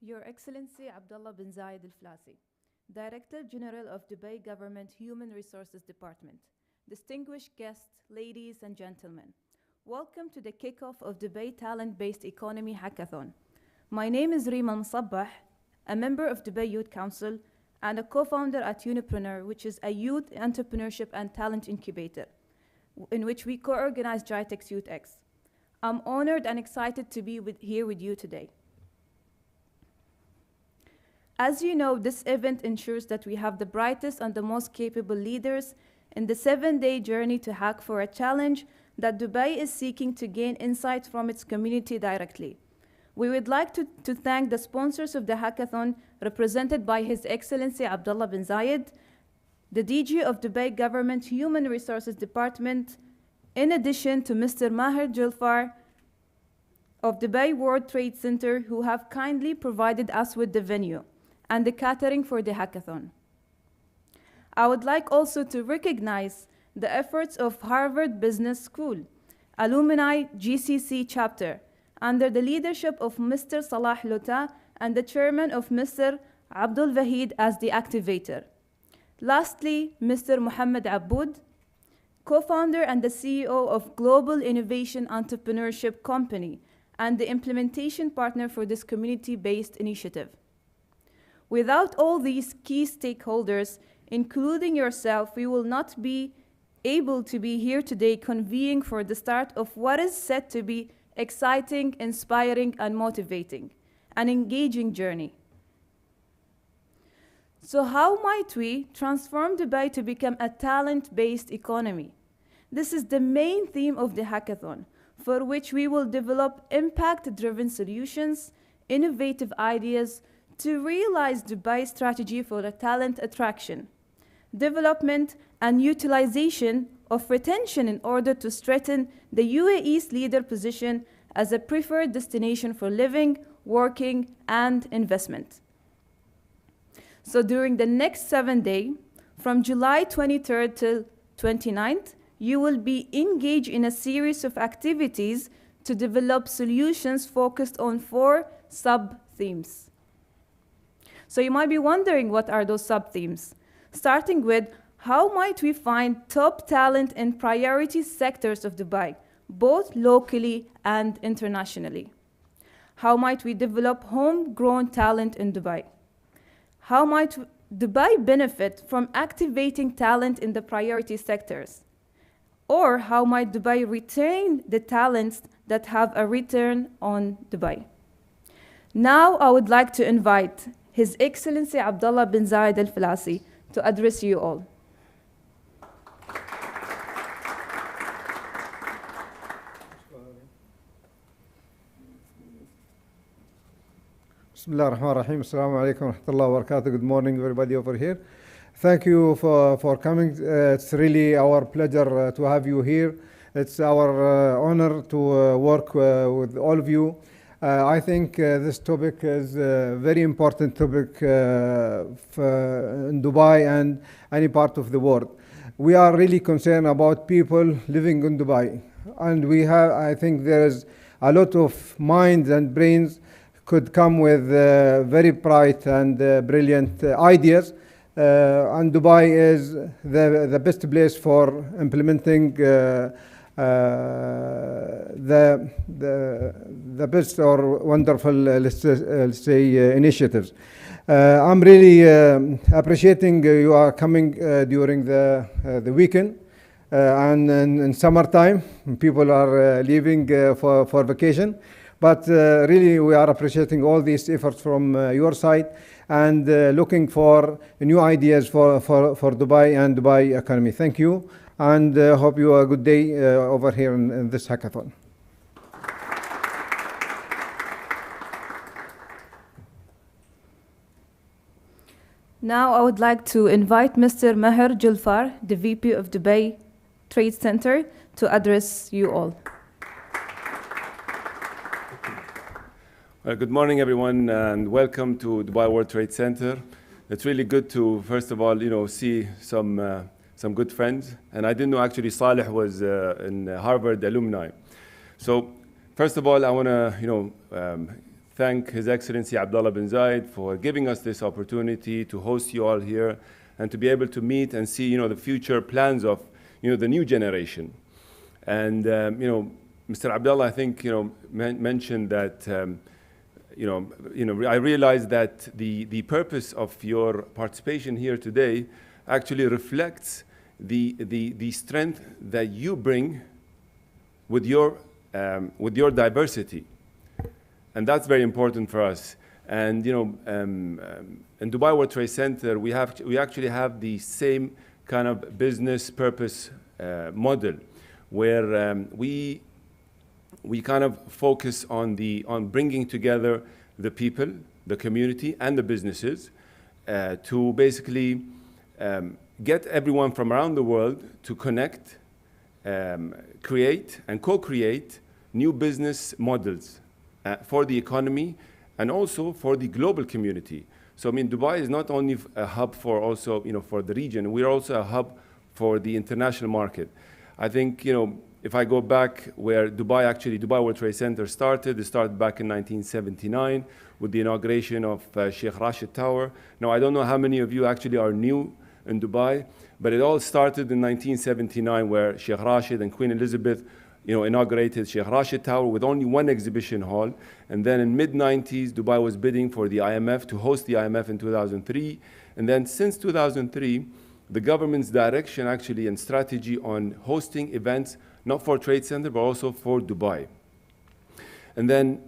Your Excellency Abdullah bin Zayed Al Flasi, Director General of Dubai Government Human Resources Department, distinguished guests, ladies and gentlemen, welcome to the kickoff of Dubai Talent-based Economy Hackathon. My name is Rima Msabbah, a member of Dubai Youth Council and a co-founder at Unipreneur, which is a youth entrepreneurship and talent incubator, in which we co-organize GITEX YouthX. I'm honored and excited to be here with you today. As you know, this event ensures that we have the brightest and the most capable leaders in the 7-day journey to hack for a challenge that Dubai is seeking to gain insight from its community directly. We would like to thank the sponsors of the hackathon, represented by His Excellency Abdullah bin Zayed, the DG of Dubai Government Human Resources Department, in addition to Mr. Maher Julfar of Dubai World Trade Center, who have kindly provided us with the venue and the catering for the hackathon. I would like also to recognize the efforts of Harvard Business School, Alumni GCC chapter, under the leadership of Mr. Salah Lota and the chairman of Mr. Abdul Vahid as the activator. Lastly, Mr. Muhammad Aboud, co-founder and the CEO of Global Innovation Entrepreneurship Company and the implementation partner for this community-based initiative. Without all these key stakeholders, including yourself, we will not be able to be here today convening for the start of what is set to be exciting, inspiring, and motivating, an engaging journey. So how might we transform Dubai to become a talent-based economy? This is the main theme of the hackathon, for which we will develop impact-driven solutions, innovative ideas, to realize Dubai's strategy for the talent attraction, development, and utilization of retention in order to strengthen the UAE's leader position as a preferred destination for living, working, and investment. So during the next 7 days, from July 23rd till 29th, you will be engaged in a series of activities to develop solutions focused on 4 sub-themes. So you might be wondering, what are those sub-themes? Starting with, how might we find top talent in priority sectors of Dubai, both locally and internationally? How might we develop homegrown talent in Dubai? How might Dubai benefit from activating talent in the priority sectors? Or how might Dubai retain the talents that have a return on Dubai? Now I would like to invite His Excellency Abdullah bin Zayed Al Flasi to address you all. Bismillah ar-Rahman ar-Rahim. Assalamu alaikum wa rahmatullahi wa barakatuh. Good morning, everybody over here. Thank you for coming. It's really our pleasure to have you here. It's our honor to work with all of you. I think this topic is a very important topic in Dubai and any part of the world. We are really concerned about people living in Dubai. And I think there is a lot of minds and brains could come with very bright and brilliant ideas. And Dubai is the best place for implementing the best or wonderful, let's say, initiatives. I'm really appreciating you are coming during the weekend and in summertime. People are leaving for vacation. But really, we are appreciating all these efforts from your side and looking for new ideas for Dubai and Dubai economy. Thank you, and hope you have a good day over here in this hackathon. Now I would like to invite Mr. Maher Julfar, the VP of Dubai Trade Center, to address you all. Well, good morning, everyone, and welcome to Dubai World Trade Center. It's really good to, first of all, see some good friends. And I didn't know actually Saleh was in Harvard alumni. So, first of all, I want to, thank His Excellency Abdullah bin Zayed for giving us this opportunity to host you all here and to be able to meet and see, the future plans of, the new generation. And, Mr. Abdullah, I think, mentioned that, I realized that the purpose of your participation here today actually reflects the strength that you bring with your diversity. And that's very important for us. And in Dubai World Trade Center, we actually have the same kind of business purpose model, where we kind of focus on bringing together the people, the community, and the businesses to basically get everyone from around the world to connect, create, and co-create new business models for the economy and also for the global community. So, Dubai is not only a hub for also, for the region, we're also a hub for the international market. I think, if I go back where Dubai World Trade Center started, it started back in 1979 with the inauguration of Sheikh Rashid Tower. Now, I don't know how many of you actually are new in Dubai, but it all started in 1979 where Sheikh Rashid and Queen Elizabeth inaugurated Sheikh Rashid Tower with only one exhibition hall. And then in mid-90s, Dubai was bidding for the IMF to host the IMF in 2003. And then since 2003, the government's direction actually and strategy on hosting events, not for Trade Center, but also for Dubai. And then,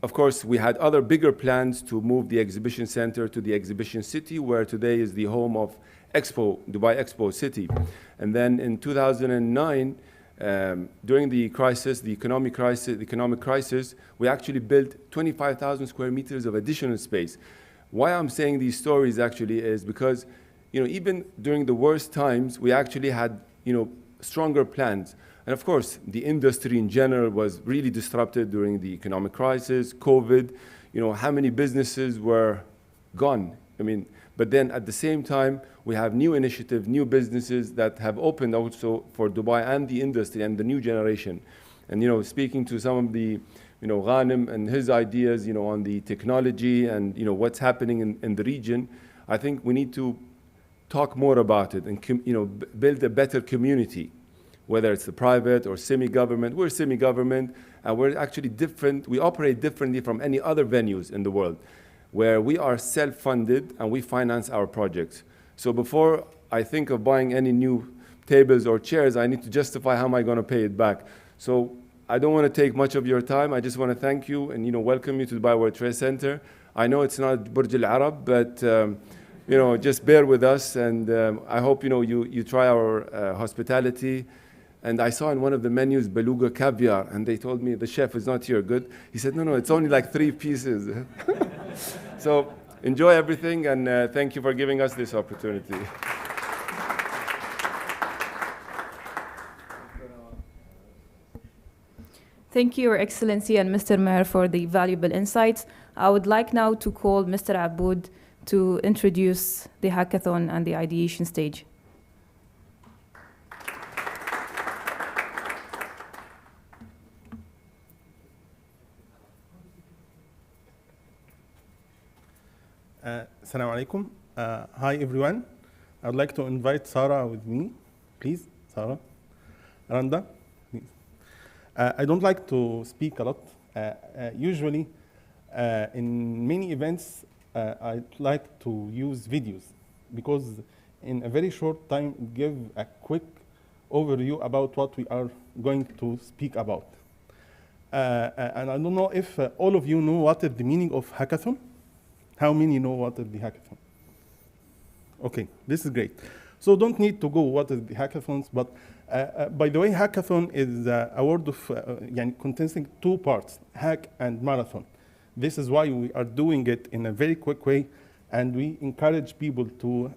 of course, we had other bigger plans to move the exhibition center to the exhibition city, where today is the home of Dubai Expo City. And then in 2009, during the crisis, the economic crisis, we actually built 25,000 square meters of additional space. Why I'm saying these stories actually is because, even during the worst times, we actually had, stronger plans. And of course, the industry in general was really disrupted during the economic crisis, COVID, how many businesses were gone? But then at the same time, we have new initiatives, new businesses that have opened also for Dubai and the industry and the new generation. And, speaking to some of the, Ghanem and his ideas, on the technology and, what's happening in the region, I think we need to talk more about it and, build a better community, whether it's the private or semi-government. We're semi-government, and we're actually different. We operate differently from any other venues in the world, where we are self-funded and we finance our projects. So before I think of buying any new tables or chairs, I need to justify how am I going to pay it back. So I don't want to take much of your time. I just want to thank you and welcome you to the Dubai World Trade Center. I know it's not Burj Al Arab, but just bear with us, and I hope you try our hospitality. And I saw in one of the menus beluga caviar, and they told me the chef is not here. Good. He said, no, it's only like 3 pieces. So enjoy everything, and thank you for giving us this opportunity. Thank you, Your Excellency and Mr. Mayor, for the valuable insights. I would like now to call Mr. Aboud to introduce the hackathon and the ideation stage. Assalamu alaikum. Hi, everyone. I would like to invite Sarah with me. Please, Sarah. Randa. Please. I don't like to speak a lot. Usually, in many events, I like to use videos because in a very short time, give a quick overview about what we are going to speak about. And I don't know if all of you know what is the meaning of hackathon. How many know what is the hackathon? Okay, this is great. So don't need to go what is the hackathons, but by the way, hackathon is a word of containing 2 parts, hack and marathon. This is why we are doing it in a very quick way, and we encourage people to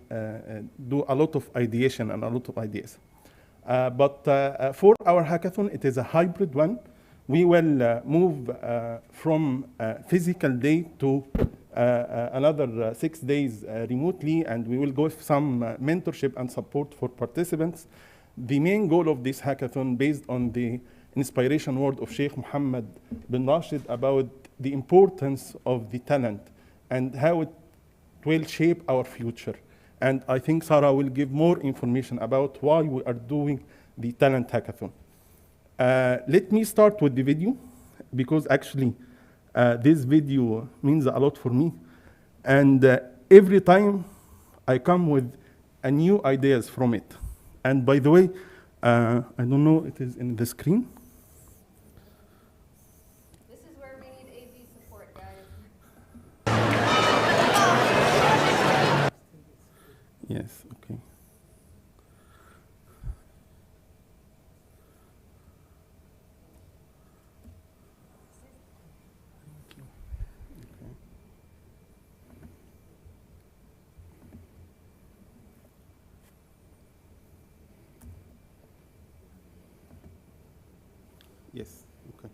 do a lot of ideation and a lot of ideas. But for our hackathon, it is a hybrid one. We will move from physical day to another 6 days remotely, and we will go with some mentorship and support for participants. The main goal of this hackathon, based on the inspiration word of Sheikh Mohammed bin Rashid about the importance of the talent and how it will shape our future. And I think Sarah will give more information about why we are doing the Talent Hackathon. Let me start with the video, because actually this video means a lot for me. And every time I come with a new ideas from it. And by the way, I don't know, it is in the screen. This is where we need AV support, guys. Yes, okay. Yes, okay.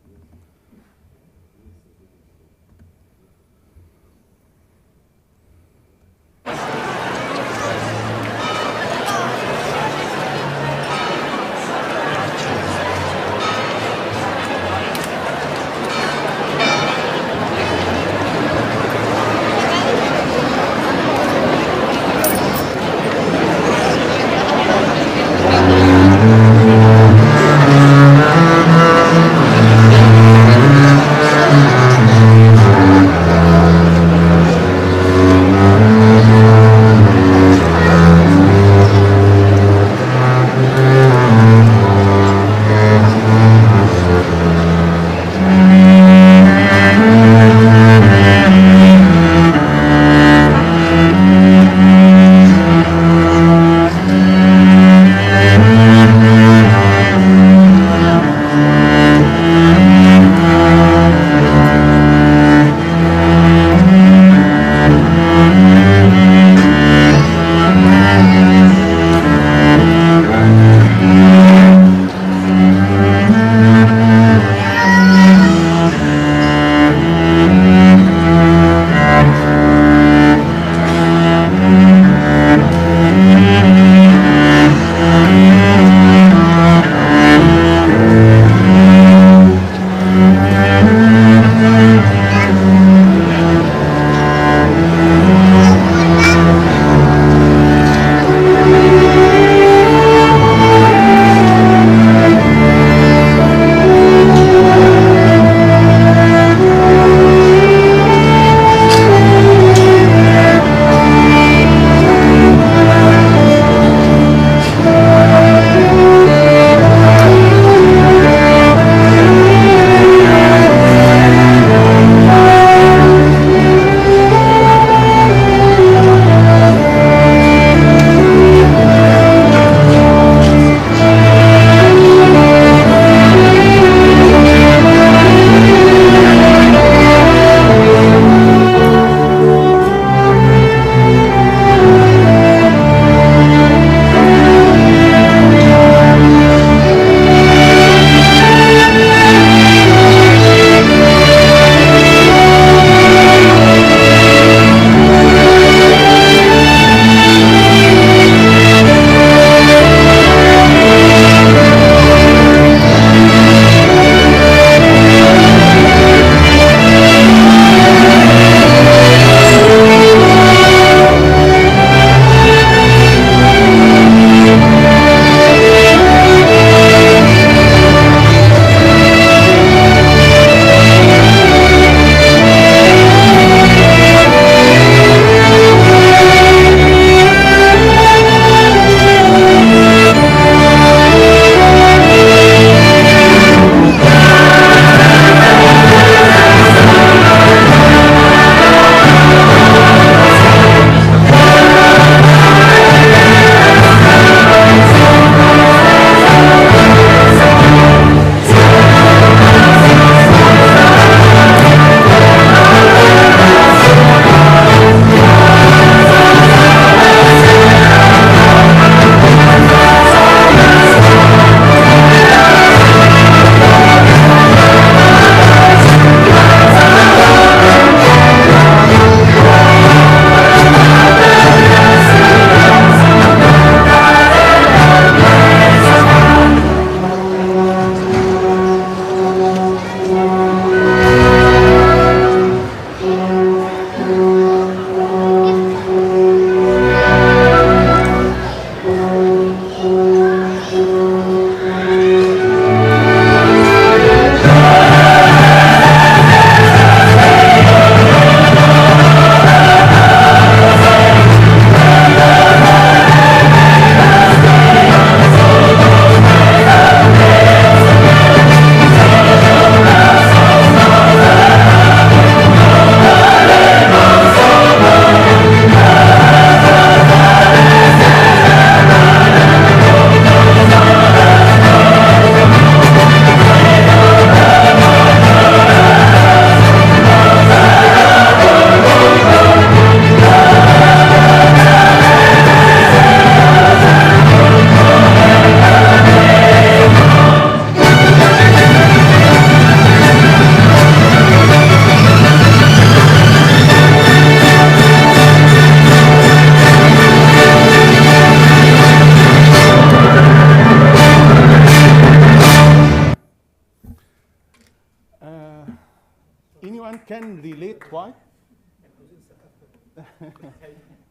can relate why?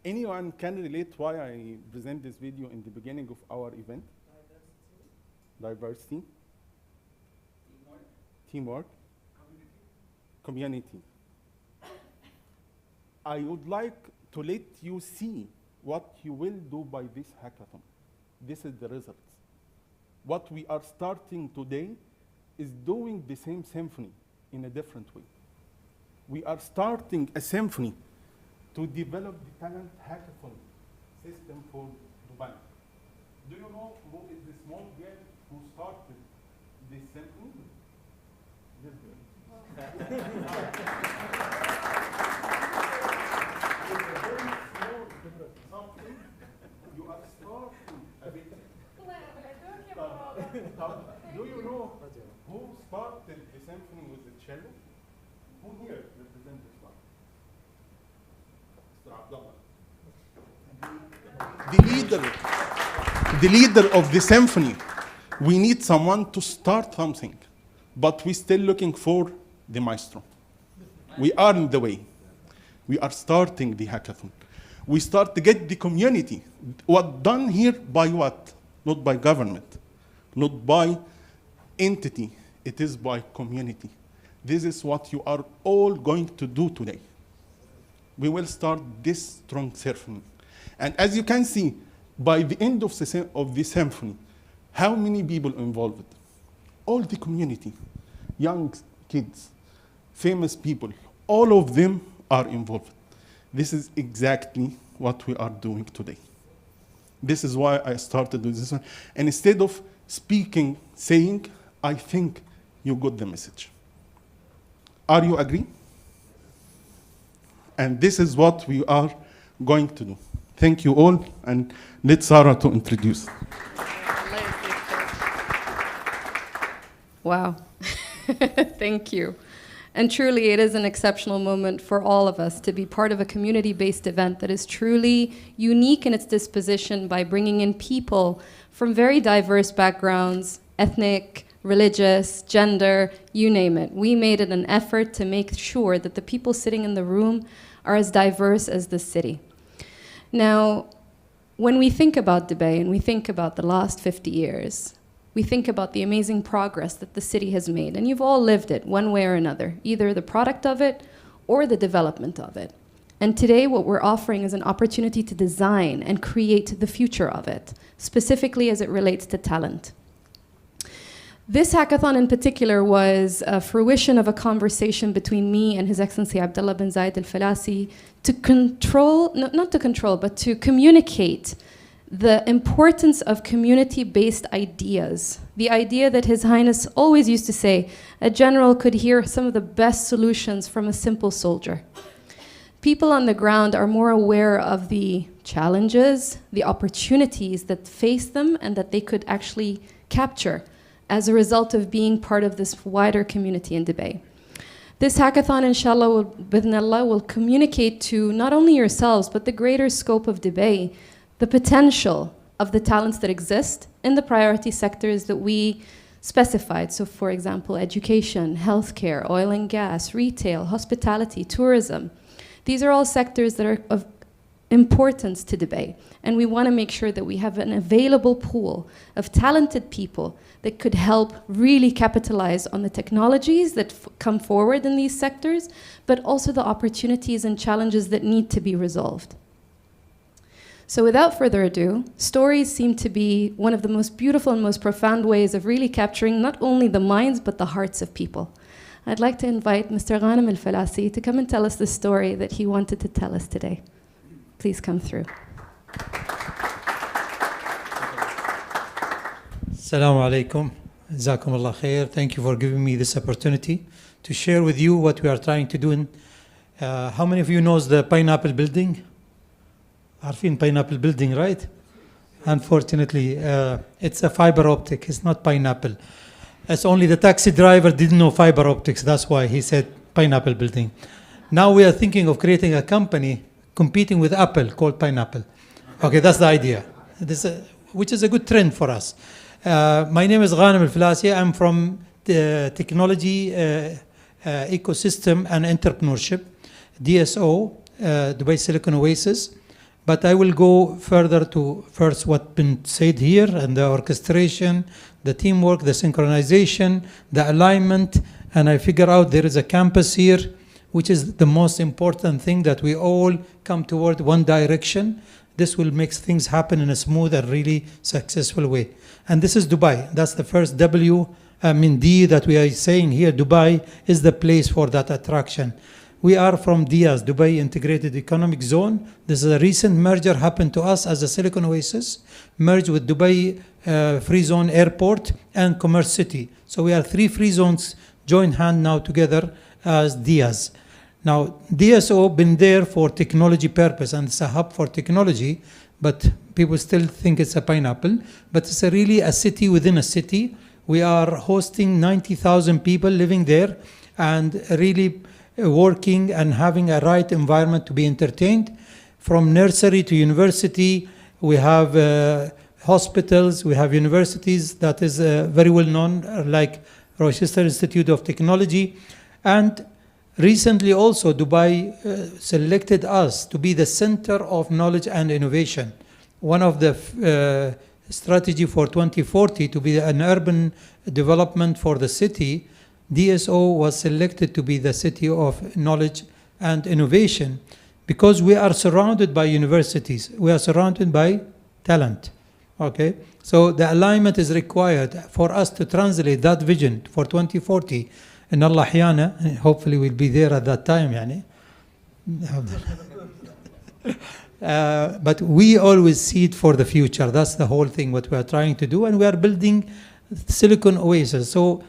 Anyone can relate why I present this video in the beginning of our event? Diversity. Teamwork. Community. I would like to let you see what you will do by this hackathon. This is the results. What we are starting today is doing the same symphony in a different way. We are starting a symphony to develop the talent hackathon system for Dubai. Do you know who is the small girl who started this symphony? This girl. It's a very small something. You are starting a bit. Do you know who started the symphony with the cello? Who here represents this one? The leader of the symphony. We need someone to start something, but we're still looking for the maestro. We are in the way. We are starting the hackathon. We start to get the community. What done here by what? Not by government, not by entity. It is by community. This is what you are all going to do today. We will start this strong symphony. And as you can see, by the end of the symphony, how many people involved? All the community, young kids, famous people, all of them are involved. This is exactly what we are doing today. This is why I started with this one. And instead of speaking, saying, I think you got the message. Are you agree? And this is what we are going to do. Thank you all, and let Sarah to introduce. Wow. Thank you. And truly, it is an exceptional moment for all of us to be part of a community-based event that is truly unique in its disposition by bringing in people from very diverse backgrounds, ethnic, religious, gender, you name it. We made it an effort to make sure that the people sitting in the room are as diverse as the city. Now, when we think about Dubai and we think about the last 50 years, we think about the amazing progress that the city has made. And you've all lived it one way or another, either the product of it or the development of it. And today what we're offering is an opportunity to design and create the future of it, specifically as it relates to talent. This hackathon in particular was a fruition of a conversation between me and His Excellency Abdullah bin Zayed Al Falasi to but to communicate the importance of community-based ideas. The idea that His Highness always used to say, a general could hear some of the best solutions from a simple soldier. People on the ground are more aware of the challenges, the opportunities that face them and that they could actually capture as a result of being part of this wider community in Dubai. This hackathon, inshallah, will communicate to not only yourselves, but the greater scope of Dubai, the potential of the talents that exist in the priority sectors that we specified. So for example, education, healthcare, oil and gas, retail, hospitality, tourism. These are all sectors that are of importance to Dubai. And we want to make sure that we have an available pool of talented people that could help really capitalize on the technologies that come forward in these sectors, but also the opportunities and challenges that need to be resolved. So without further ado, stories seem to be one of the most beautiful and most profound ways of really capturing not only the minds, but the hearts of people. I'd like to invite Mr. Ghanem Al Falasi to come and tell us the story that he wanted to tell us today. Please come through. Assalamu alaikum. Jazakum Allah khair. Thank you for giving me this opportunity to share with you what we are trying to do. How many of you knows the Pineapple Building? Arfin Pineapple Building, right? Unfortunately, it's a fiber optic. It's not pineapple. It's only the taxi driver didn't know fiber optics. That's why he said Pineapple Building. Now we are thinking of creating a company competing with Apple called Pineapple. Okay, that's the idea. Which is a good trend for us. My name is Ghanem Al Falasi. I'm from the technology ecosystem and entrepreneurship, DSO, Dubai Silicon Oasis. But I will go further to first what's been said here, and the orchestration, the teamwork, the synchronization, the alignment, and I figure out there is a campus here, which is the most important thing, that we all come toward one direction. This will make things happen in a smooth and really successful way. And this is Dubai. That's the first D that we are saying here. Dubai is the place for that attraction. We are from DIAZ, Dubai Integrated Economic Zone. This is a recent merger happened to us as a Silicon Oasis, merged with Dubai Free Zone Airport and Commerce City. So we are 3 free zones joined hand now together as DIAZ. Now, DSO been there for technology purpose, and it's a hub for technology, but people still think it's a pineapple. But it's really a city within a city. We are hosting 90,000 people living there and really working and having a right environment to be entertained. From nursery to university, we have hospitals, we have universities that is very well known, like Rochester Institute of Technology. And recently also Dubai selected us to be the center of knowledge and innovation. One of the strategy for 2040 to be an urban development for the city, DSO was selected to be the city of knowledge and innovation because we are surrounded by universities. We are surrounded by talent. Okay, so the alignment is required for us to translate that vision for 2040 in Allah Hyana, and hopefully we'll be there at that time. But we always see it for the future. That's the whole thing, what we are trying to do, and we are building Silicon Oasis. So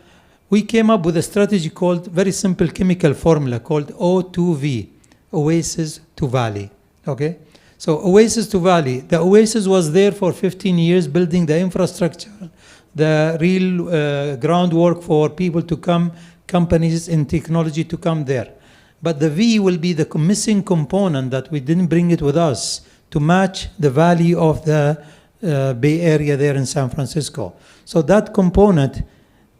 we came up with a strategy called, very simple chemical formula called O2V, Oasis to Valley. Okay, so Oasis to Valley. The Oasis was there for 15 years, building the infrastructure, the real groundwork for people to come, companies in technology to come there. But the V will be the missing component that we didn't bring it with us to match the value of the Bay Area there in San Francisco. So that component,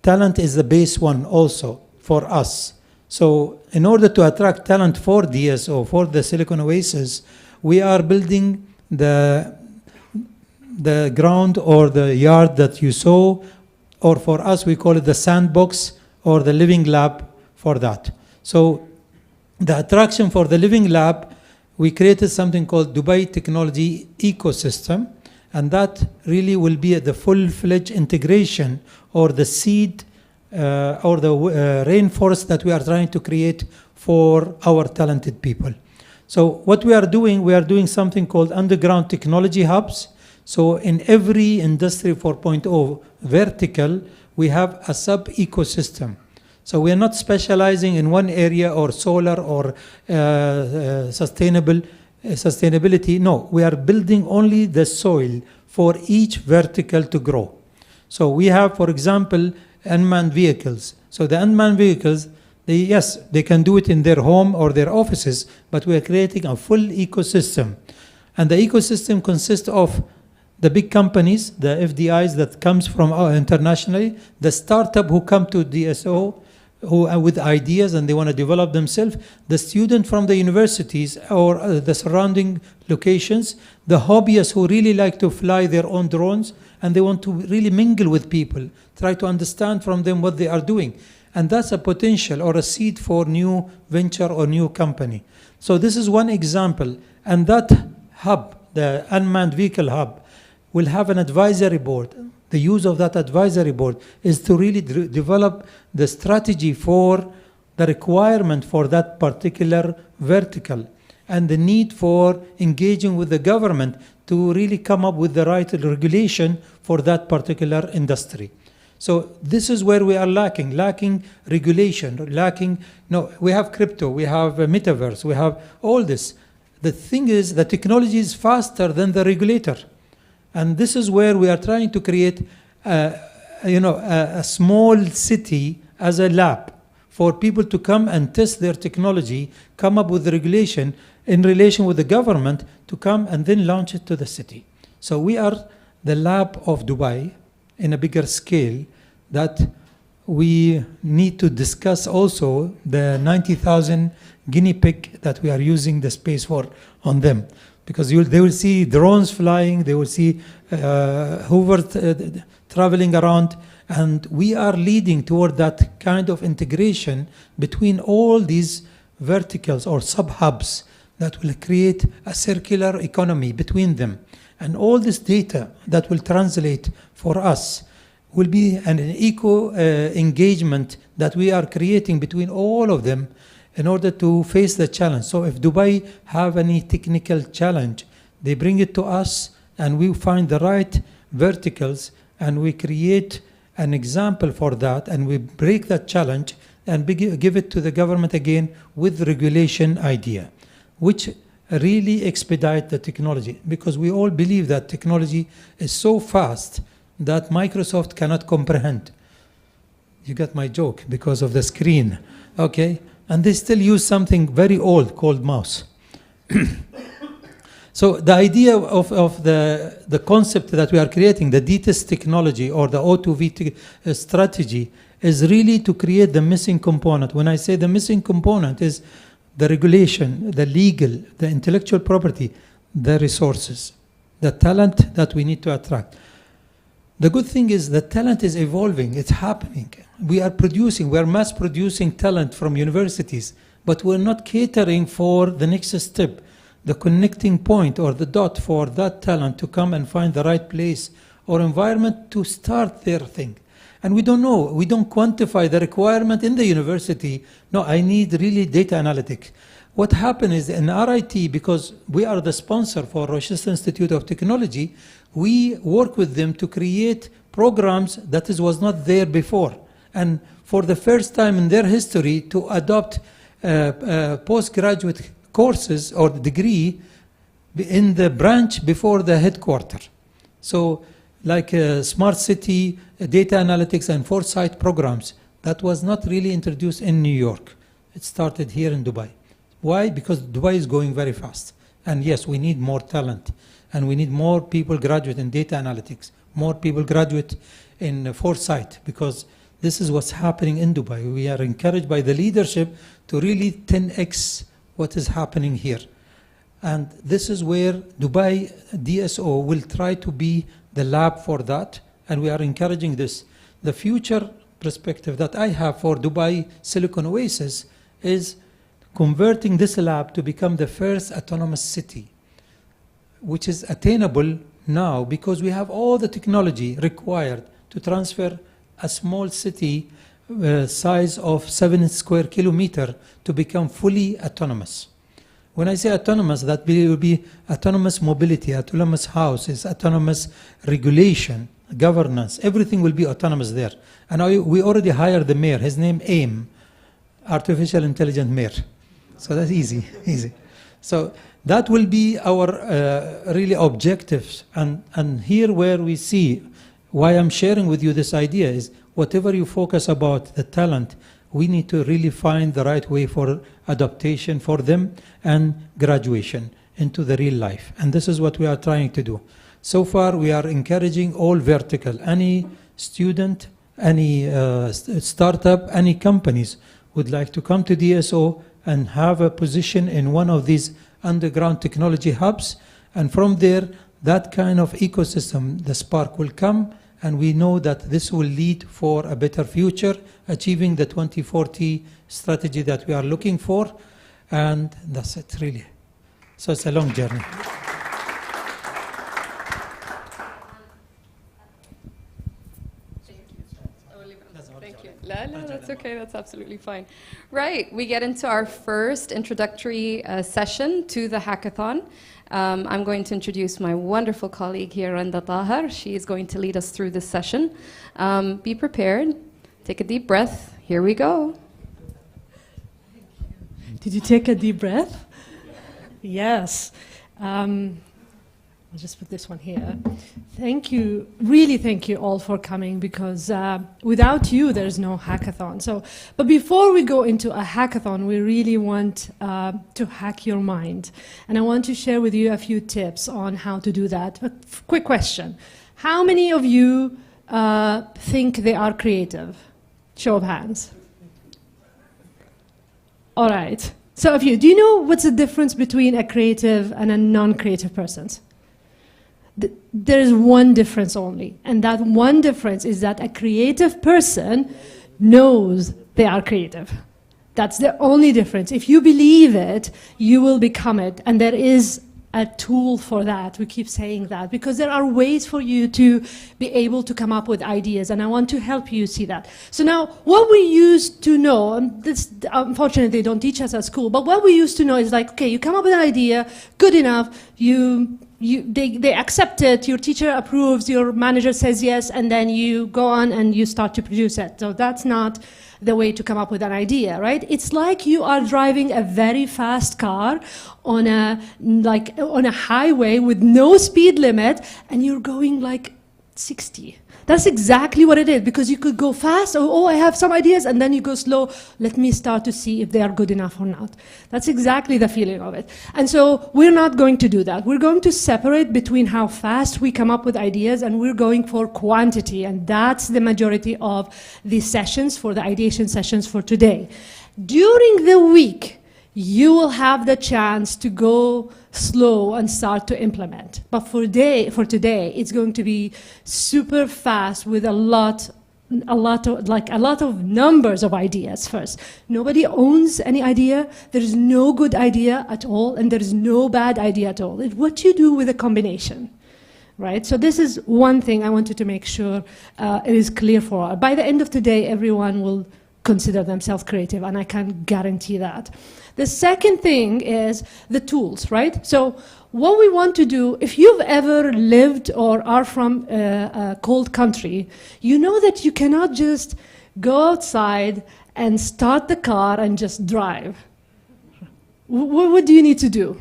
talent is the base one also for us. So in order to attract talent for DSO, for the Silicon Oasis, we are building the ground or the yard that you saw, or for us we call it the sandbox or the living lab for that. So the attraction for the living lab, we created something called Dubai Technology Ecosystem, and that really will be the full-fledged integration or the seed or the rainforest that we are trying to create for our talented people. So what we are doing something called underground technology hubs. So in every Industry 4.0 vertical, we have a sub-ecosystem. So we are not specializing in one area or solar or sustainability. No, we are building only the soil for each vertical to grow. So we have, for example, unmanned vehicles. So the unmanned vehicles, they can do it in their home or their offices, but we are creating a full ecosystem. And the ecosystem consists of the big companies, the FDIs that comes from internationally, the startup who come to DSO, who are with ideas and they want to develop themselves, the student from the universities or the surrounding locations, the hobbyists who really like to fly their own drones and they want to really mingle with people, try to understand from them what they are doing. And that's a potential or a seed for new venture or new company. So this is one example. And that hub, the unmanned vehicle hub, will have an advisory board. The use of that advisory board is to really develop the strategy for the requirement for that particular vertical and the need for engaging with the government to really come up with the right regulation for that particular industry. So this is where we are lacking regulation, we have crypto, we have metaverse, we have all this. The thing is, the technology is faster than the regulator. And this is where we are trying to create a small city as a lab for people to come and test their technology, come up with the regulation in relation with the government to come and then launch it to the city. So we are the lab of Dubai in a bigger scale that we need to discuss also the 90,000 guinea pig that we are using the space for on them. Because they will see drones flying, they will see Hoover traveling around, and we are leading toward that kind of integration between all these verticals or sub-hubs that will create a circular economy between them. And all this data that will translate for us will be an eco-engagement that we are creating between all of them in order to face the challenge. So if Dubai have any technical challenge, they bring it to us and we find the right verticals and we create an example for that and we break that challenge and give it to the government again with regulation idea, which really expedite the technology, because we all believe that technology is so fast that Microsoft cannot comprehend. You got my joke because of the screen, okay? And they still use something very old called mouse. So the idea of the concept that we are creating, the DTIS technology or the O2V strategy, is really to create the missing component. When I say the missing component is the regulation, the legal, the intellectual property, the resources, the talent that we need to attract. The good thing is that talent is evolving, it's happening. We are mass producing talent from universities, but we're not catering for the next step, the connecting point or the dot for that talent to come and find the right place or environment to start their thing. And we don't know, we don't quantify the requirement in the university. No, I need really data analytics. What happened is in RIT, because we are the sponsor for Rochester Institute of Technology, we work with them to create programs that was not there before. And for the first time in their history to adopt postgraduate courses or degree in the branch before the headquarters. So like smart city, data analytics and foresight programs, that was not really introduced in New York. It started here in Dubai. Why? Because Dubai is going very fast. And yes, we need more talent. And we need more people graduate in data analytics, more people graduate in foresight, because this is what's happening in Dubai. We are encouraged by the leadership to really 10x what is happening here. And this is where Dubai DSO will try to be the lab for that. And we are encouraging this. The future perspective that I have for Dubai Silicon Oasis is converting this lab to become the first autonomous city, which is attainable now because we have all the technology required to transfer a small city size of 7 square kilometers to become fully autonomous. When I say autonomous, that will be autonomous mobility, autonomous houses, autonomous regulation, governance, everything will be autonomous there. And we already hired the mayor, his name AIM, Artificial Intelligent Mayor. So that's easy, easy. So that will be our really objectives. And here where we see why I'm sharing with you this idea is whatever you focus about the talent, we need to really find the right way for adaptation for them and graduation into the real life. And this is what we are trying to do. So far, we are encouraging all vertical. Any student, any startup, any companies would like to come to DSO and have a position in one of these underground technology hubs. And from there, that kind of ecosystem, the spark will come. And we know that this will lead for a better future, achieving the 2040 strategy that we are looking for. And that's it, really. So it's a long journey. Thank you. No, that's okay. That's absolutely fine. Right. We get into our first introductory session to the hackathon. I'm going to introduce my wonderful colleague here, Randa Tahar. She is going to lead us through this session. Be prepared. Take a deep breath. Here we go. Did you take a deep breath? Yes. I'll just put this one here. Thank you, really thank you all for coming, because without you, there's no hackathon. But before we go into a hackathon, we really want to hack your mind. And I want to share with you a few tips on how to do that. But quick question. How many of you think they are creative? Show of hands. All right. So of you, do you know what's the difference between a creative and a non-creative person? There is one difference only, and that one difference is that a creative person knows they are creative. That's the only difference. If you believe it, you will become it, and there is a tool for that. We keep saying that because there are ways for you to be able to come up with ideas, and I want to help you see that. So now, what we used to know, and this unfortunately they don't teach us at school, but what we used to know is like, okay, you come up with an idea, good enough, they accept it, your teacher approves, your manager says yes, and then you go on and you start to produce it. So that's not the way to come up with an idea, right? It's like you are driving a very fast car on a highway with no speed limit, and you're going like 60. That's exactly what it is, because you could go fast, oh, I have some ideas, and then you go slow, let me start to see if they are good enough or not. That's exactly the feeling of it. And so we're not going to do that. We're going to separate between how fast we come up with ideas, and we're going for quantity, and that's the majority of the sessions, for the ideation sessions for today. During the week, you will have the chance to go slow and start to implement. But for today, it's going to be super fast with a lot of numbers of ideas first. Nobody owns any idea. There is no good idea at all, and there is no bad idea at all. It's what you do with a combination, right? So this is one thing I wanted to make sure it is clear for all. By the end of today, everyone will consider themselves creative, and I can guarantee that. The second thing is the tools, right? So what we want to do, if you've ever lived or are from a cold country, you know that you cannot just go outside and start the car and just drive. What do you need to do?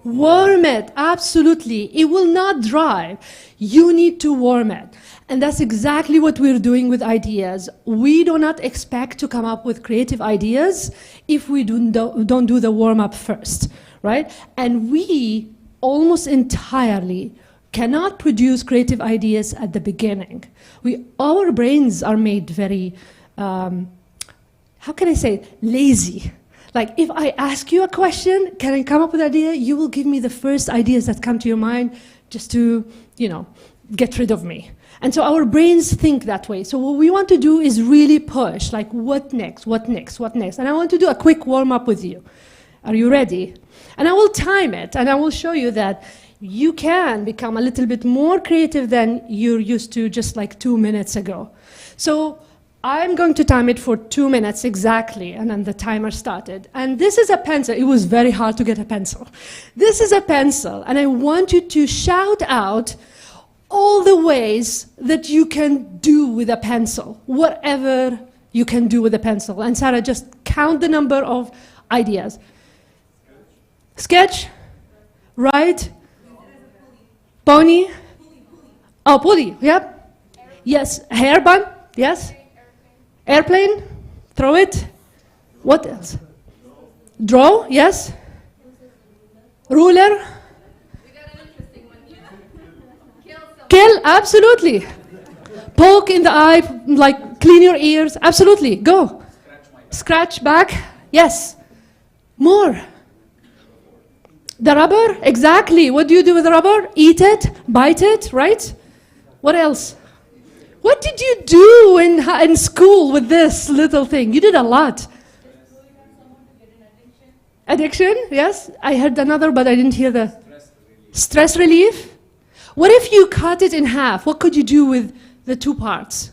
Warm it, absolutely. It will not drive. You need to warm it. And that's exactly what we're doing with ideas. We do not expect to come up with creative ideas if we don't do the warm-up first, right? And we almost entirely cannot produce creative ideas at the beginning. Our brains are made very, how can I say it? Lazy. Like, if I ask you a question, can I come up with an idea? You will give me the first ideas that come to your mind just to, get rid of me. And so our brains think that way. So what we want to do is really push, like, what next, what next, what next? And I want to do a quick warm-up with you. Are you ready? And I will time it, and I will show you that you can become a little bit more creative than you're used to just like 2 minutes ago. So I'm going to time it for 2 minutes exactly, and then the timer started. And this is a pencil. It was very hard to get a pencil. This is a pencil, and I want you to shout out all the ways that you can do with a pencil, whatever you can do with a pencil. And Sarah, just count the number of ideas. Sketch, write, pony, oh, pulley, yep. Yes, hair bun, yes. Airplane, throw it. What else? Draw, yes. Ruler. Kill, absolutely. Poke in the eye, like clean your ears, absolutely. Go. Scratch back, yes. More. The rubber, exactly. What do you do with the rubber? Eat it, bite it, right? What else? What did you do in school with this little thing? You did a lot. Addiction, yes. I heard another, but I didn't hear the stress relief. What if you cut it in half? What could you do with the two parts?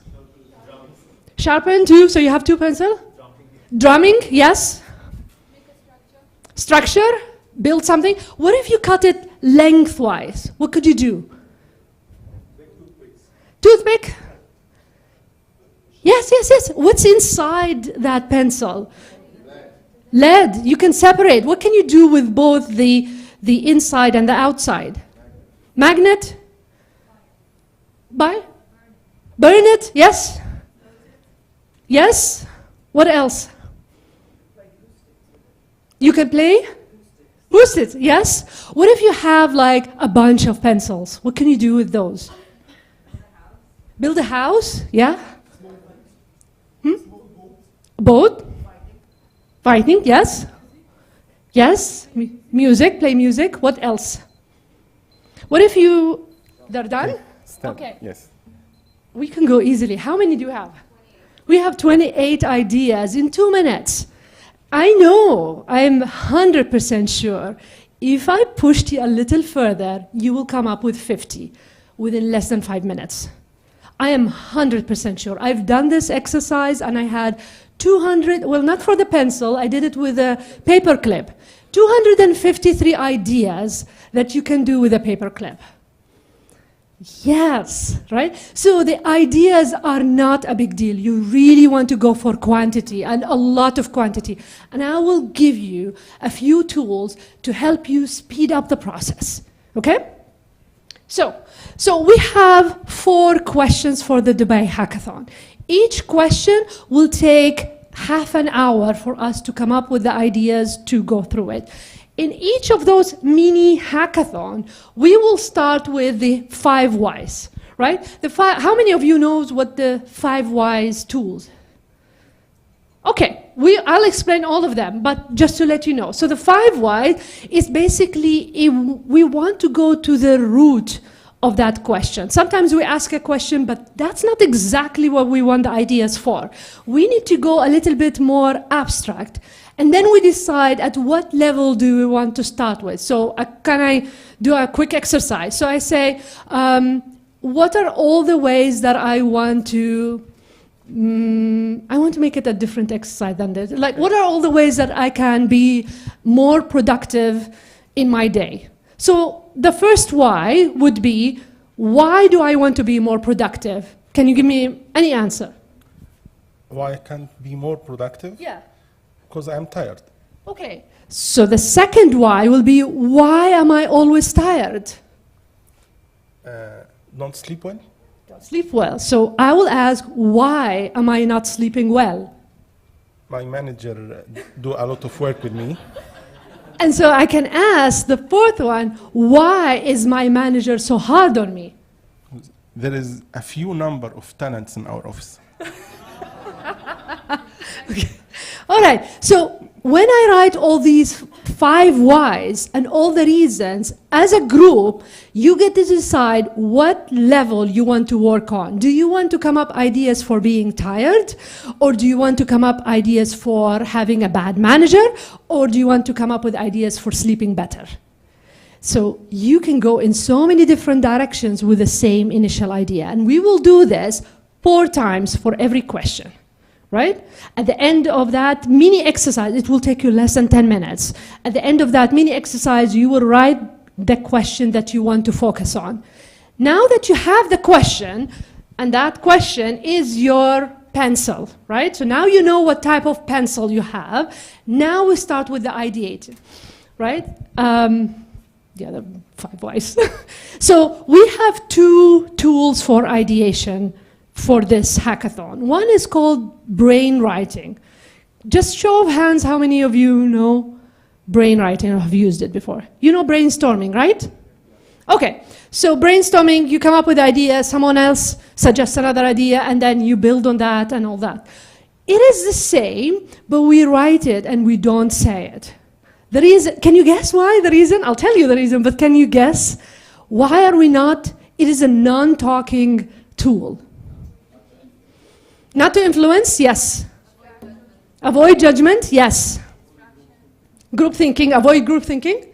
Sharpen two, so you have two pencils? Drumming, yes. Structure, build something. What if you cut it lengthwise? What could you do? Toothpick? Yes, yes, yes. What's inside that pencil? Lead. You can separate. What can you do with both the inside and the outside? Magnet? Burn it? Yes? Yes? What else? You can play? Boost it, yes? What if you have like a bunch of pencils? What can you do with those? Build a house? Yeah? Both? Fighting, yes. Yes, music, play music. What else? What if they're done? Okay. Yes. We can go easily. How many do you have? We have 28 ideas in 2 minutes. I know, I'm 100% sure, if I pushed you a little further, you will come up with 50 within less than 5 minutes. I am 100% sure. I've done this exercise and I had 200, well, not for the pencil, I did it with a paper clip. 253 ideas that you can do with a paper clip. Yes, right? So the ideas are not a big deal. You really want to go for quantity and a lot of quantity. And I will give you a few tools to help you speed up the process, okay? So we have 4 questions for the Dubai Hackathon. Each question will take half an hour for us to come up with the ideas to go through it. In each of those mini hackathon, we will start with the 5 whys, right? How many of you knows what the 5 whys tools? Okay, I'll explain all of them, but just to let you know. So the 5 whys is basically, we want to go to the root of that question. Sometimes we ask a question, but that's not exactly what we want the ideas for. We need to go a little bit more abstract. And then we decide at what level do we want to start with. So can I do a quick exercise? So I say, what are all the ways that I want to make it a different exercise than this. Like, what are all the ways that I can be more productive in my day? So the first why would be, why do I want to be more productive? Can you give me any answer? Why I can't be more productive? Yeah. Because I'm tired. Okay. So the second why will be, why am I always tired? Don't sleep well? Don't sleep well. So I will ask, why am I not sleeping well? My manager do a lot of work with me. And so I can ask the fourth one, why is my manager so hard on me? There is a few number of tenants in our office. Okay. All right, so when I write all these 5 whys and all the reasons, as a group, you get to decide what level you want to work on. Do you want to come up ideas for being tired? Or do you want to come up ideas for having a bad manager? Or do you want to come up with ideas for sleeping better? So you can go in so many different directions with the same initial idea. And we will do this 4 times for every question. Right? At the end of that mini exercise, it will take you less than 10 minutes. At the end of that mini exercise, you will write the question that you want to focus on. Now that you have the question, and that question is your pencil, right? So now you know what type of pencil you have. Now we start with the ideating, right? The 5 whys. So we have 2 tools for ideation for this hackathon. One is called brainwriting. Just show of hands, how many of you know brainwriting or have used it before? You know brainstorming, right? Okay, so brainstorming, you come up with ideas, someone else suggests another idea, and then you build on that and all that. It is the same, but we write it and we don't say it. The reason, can you guess why? The reason? I'll tell you the reason, but can you guess? Why are we not? It is a non-talking tool. Not to influence? Yes. Avoid judgment? Yes. Group thinking, avoid group thinking?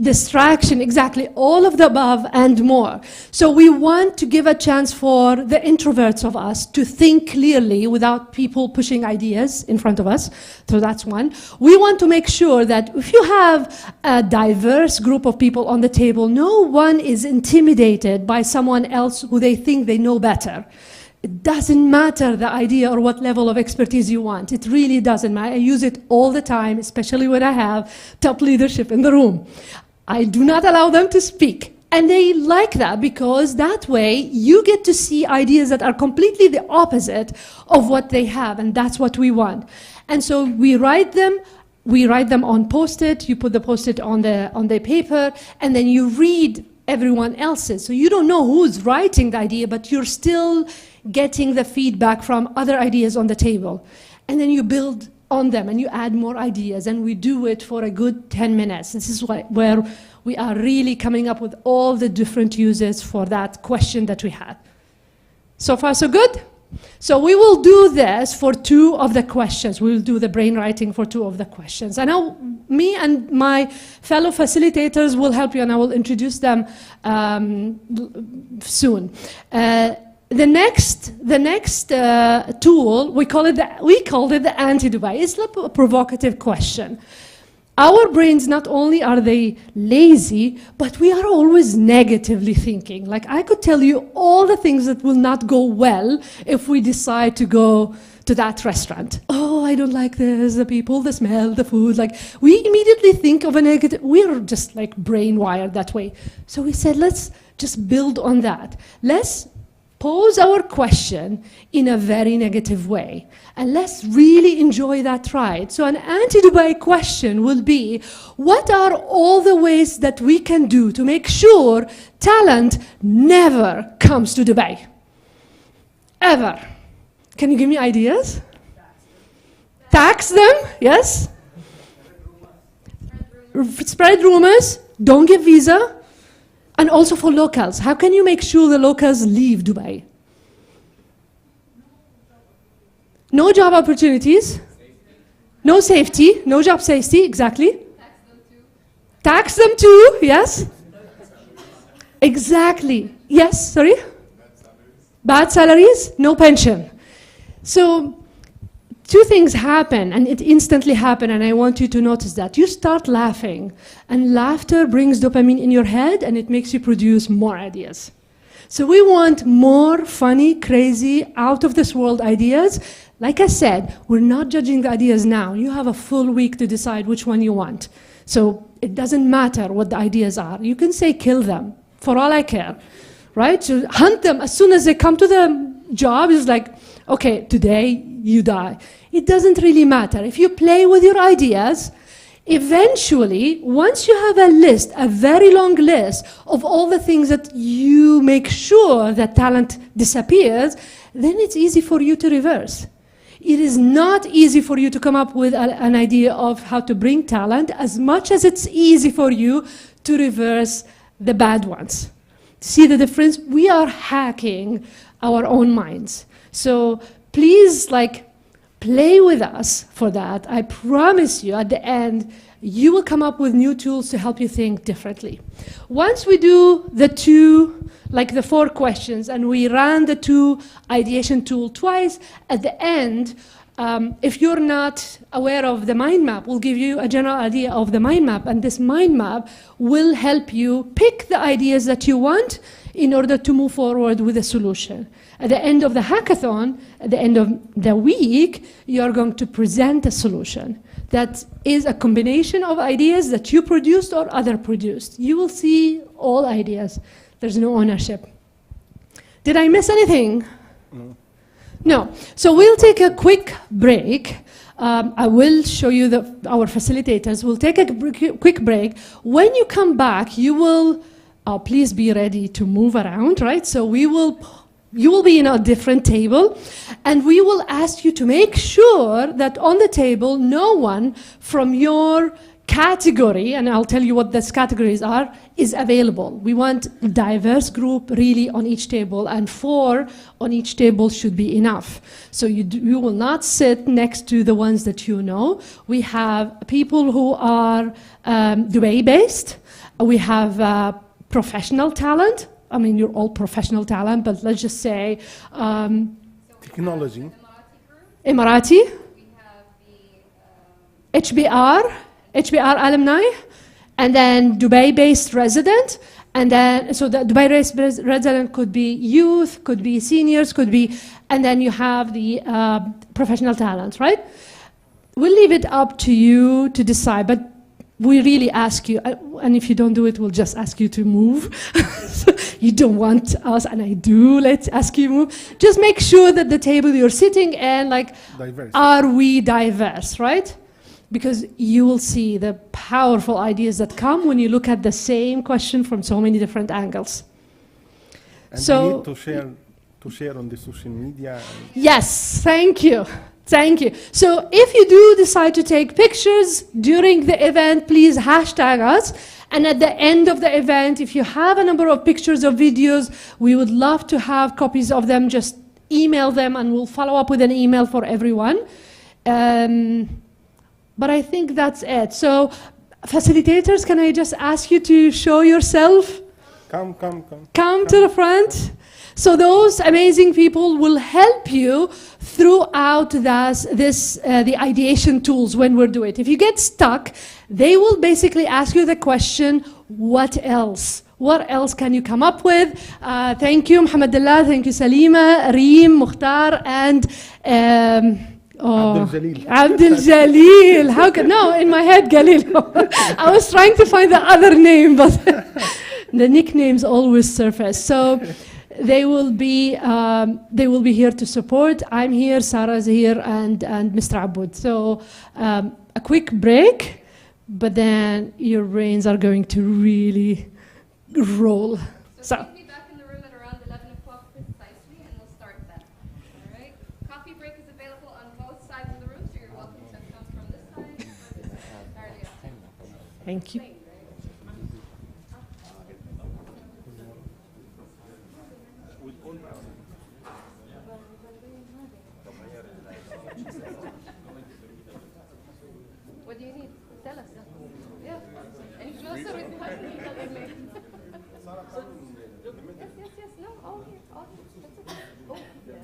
Distraction, exactly. All of the above and more. So we want to give a chance for the introverts of us to think clearly without people pushing ideas in front of us. So that's one. We want to make sure that if you have a diverse group of people on the table, no one is intimidated by someone else who they think they know better. It doesn't matter the idea or what level of expertise you want. It really doesn't matter. I use it all the time, especially when I have top leadership in the room. I do not allow them to speak. And they like that because that way you get to see ideas that are completely the opposite of what they have, and that's what we want. And so we write them on Post-it, you put the Post-it on the paper, and then you read everyone else's. So you don't know who's writing the idea, but you're still getting the feedback from other ideas on the table. and then you build on them and you add more ideas, and we do it for a good 10 minutes. This is where we are really coming up with all the different uses for that question that we had. So far, so good? So we will do this for 2 of the questions. We will do the brain writing for 2 of the questions. And now me and my fellow facilitators will help you, and I will introduce them soon. The next tool, we called it the anti-Dubai. It's a provocative question. Our brains, not only are they lazy, but we are always negatively thinking. Like, I could tell you all the things that will not go well if we decide to go to that restaurant. Oh, I don't like this, the people, the smell, the food. Like, we immediately think of a negative. We're just like brain wired that way. So we said, let's just build on that. Let's pose our question in a very negative way, and let's really enjoy that ride. So an anti-Dubai question will be, what are all the ways that we can do to make sure talent never comes to Dubai? Ever. Can you give me ideas? Tax them, yes? Spread rumors, don't give visa. And also for locals, how can you make sure the locals leave Dubai? No job opportunities, no safety, no job safety, exactly. Tax them too, yes. Exactly, yes, sorry? Bad salaries, no pension. So 2 things happen, and it instantly happen, and I want you to notice that. You start laughing, and laughter brings dopamine in your head, and it makes you produce more ideas. So we want more funny, crazy, out-of-this-world ideas. Like I said, we're not judging the ideas now. You have a full week to decide which one you want. So it doesn't matter what the ideas are. You can say kill them, for all I care, right? So hunt them as soon as they come to the job. It's like, okay, today you die. It doesn't really matter. If you play with your ideas, eventually, once you have a list, a very long list of all the things that you make sure that talent disappears, then it's easy for you to reverse. It is not easy for you to come up with an idea of how to bring talent as much as it's easy for you to reverse the bad ones. See the difference? We are hacking our own minds. So please, play with us for that. I promise you, at the end, you will come up with new tools to help you think differently. Once we do the 4 questions, and we ran the 2 ideation tool twice, at the end, if you're not aware of the mind map, we'll give you a general idea of the mind map, and this mind map will help you pick the ideas that you want in order to move forward with a solution. At the end of the hackathon, at the end of the week, you're going to present a solution that is a combination of ideas that you produced or other produced. You will see all ideas. There's no ownership. Did I miss anything? No. So we'll take a quick break. I will show you our facilitators. We'll take a quick break. When you come back, you will, please be ready to move around, right? So you will be in a different table, and we will ask you to make sure that on the table, no one from your category, and I'll tell you what these categories are, is available. We want a diverse group really on each table, and 4 on each table should be enough. So you will not sit next to the ones that you know. We have people who are Dubai-based. We have professional talent. I mean, you're all professional talent, but let's just say technology. Emirati. We have the HBR alumni, and then Dubai-based resident, and then so the Dubai-based resident could be youth, could be seniors, could be, and then you have the professional talent, right? We'll leave it up to you to decide, but we really ask you, and if you don't do it, we'll just ask you to move. You don't want us, and I do, let's ask you to move. Just make sure that the table you're sitting in, diverse. Are we diverse, right? Because you will see the powerful ideas that come when you look at the same question from so many different angles. And so we need to share to share on the social media. Yes, thank you. Thank you. So if you do decide to take pictures during the event, please hashtag us. And at the end of the event, if you have a number of pictures or videos, we would love to have copies of them. Just email them and we'll follow up with an email for everyone. But I think that's it. So facilitators, can I just ask you to show yourself? Come. Come to the front. So those amazing people will help you throughout the ideation tools when we're doing it. If you get stuck, they will basically ask you the question, what else? What else can you come up with? Thank you, Mohammed Allah, thank you, Salima, Reem, Mukhtar, and Abdul Jalil. Abdul Jalil. How could, no, in my head, Galil. I was trying to find the other name, but the nicknames always surface. So they will be here to support. I'm here, Sarah's here, and Mr. Aboud. So a quick break, but then your brains are going to really roll. So We'll be back in the room at around 11 o'clock precisely, and we'll start then. All right? Coffee break is available on both sides of the room, so you're welcome to come from this side or this side. Entirely up to you. thank you. What do you need? Tell us. Yeah. Any closer with money? Yes. No, all here. That's okay. Oh, yeah.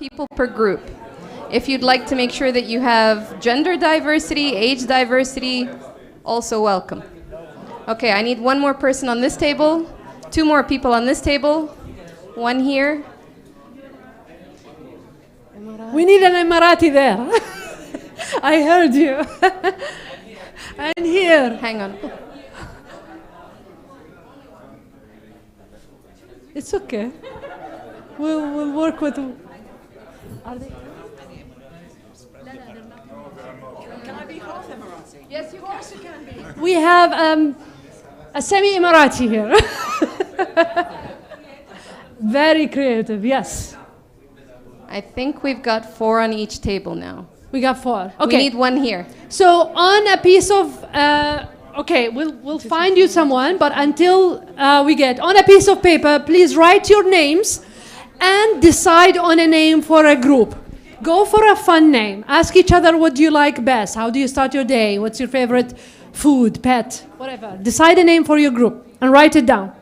people per group. If you'd like to make sure that you have gender diversity, age diversity, also welcome. Okay, I need one more person on this table, 2 more people on this table, 1 here. We need an Emirati there. I heard you. And here. Hang on. It's okay. We'll work with. Are they? Can I be half Emirati? Yes, of course you can be. We have a semi-Emirati here. Very creative, yes. I think we've got 4 on each table now. We got 4. Okay. We need 1 here. So on a piece of, okay, we'll find you someone, but until we get on a piece of paper, please write your names and decide on a name for a group. Go for a fun name. Ask each other, what do you like best? How do you start your day? What's your favorite food, pet, whatever. Decide a name for your group and write it down.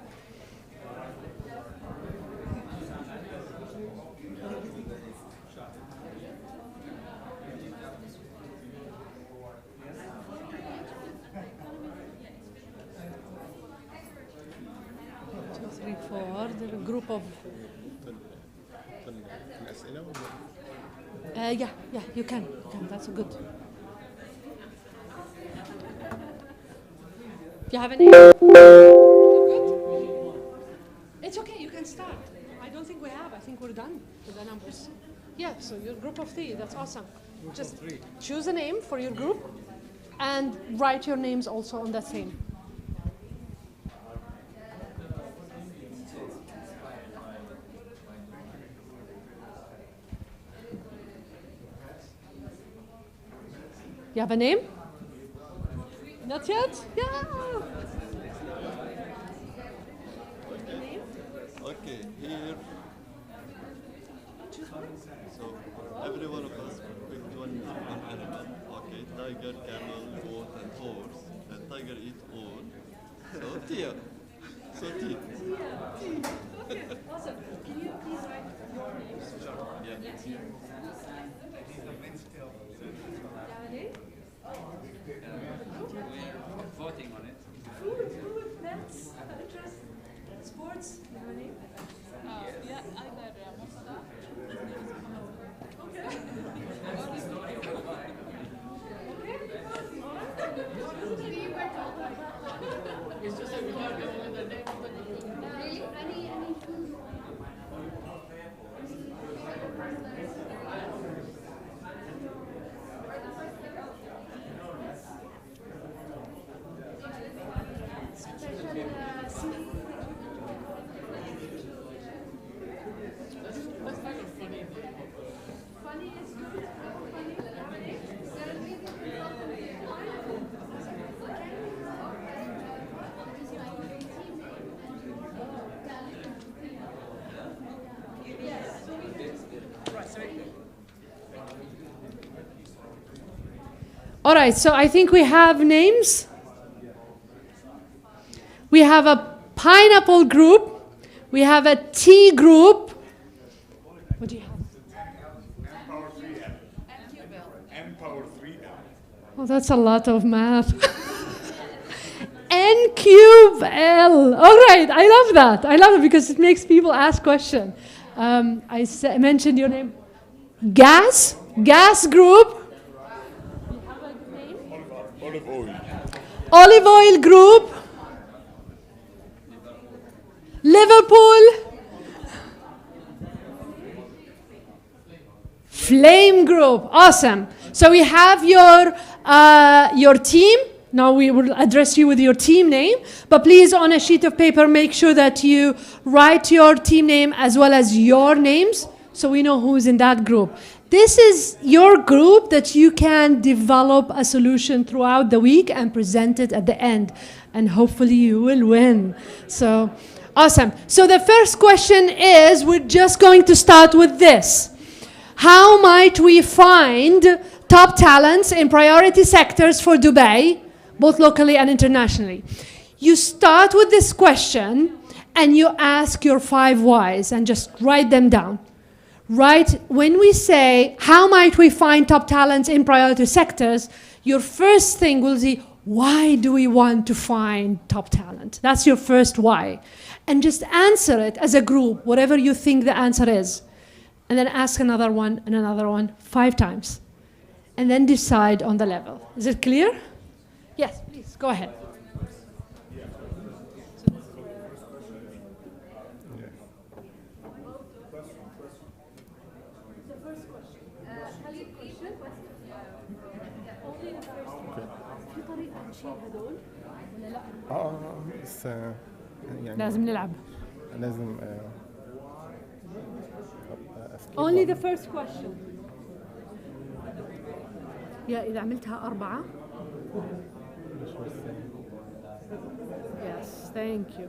The group of yeah, you can. That's good. You have a name? You're good? It's okay, you can start. I don't think we have. I think we're done with the numbers. Yeah, so your group of 3, that's awesome. Just choose a name for your group and write your names also on that same. You have a name? Not yet? Yeah. Okay, here. So every one of us picked one animal. Okay, tiger, camel, goat, and horse. And tiger eat all. So deer. So deer. Okay, awesome. Can you please write your names? Yeah. Yes. Voting on it. Food, pets, interest, sports. You have a name? Yeah, either Mufada. It's just like we might be only the name of the All right, so I think we have names. We have a pineapple group. We have a tea group. What do you have? Oh, that's a lot of math. N cube L. All right, I love that. I love it because it makes people ask questions. Mentioned your name. Gas group. Olive oil. Olive oil group. Liverpool. Flame group. Awesome. So we have your team. Now we will address you with your team name, but please on a sheet of paper make sure that you write your team name as well as your names so we know who's in that group. This is your group that you can develop a solution throughout the week and present it at the end, and hopefully you will win. So awesome. So the first question is, we're just going to start with this. How might we find top talents in priority sectors for Dubai, both locally and internationally? You start with this question and you ask your 5 whys and just write them down. right? When we say, how might we find top talents in priority sectors, your first thing will be, why do we want to find top talent? That's your first why. And just answer it as a group, whatever you think the answer is. And then ask another one and another one 5 times. And then decide on the level. Is it clear? Yes, please, go ahead. بس يعني لازم نلعب. لازم Only the first question. يا إذا عملتها 4. Yes, thank you.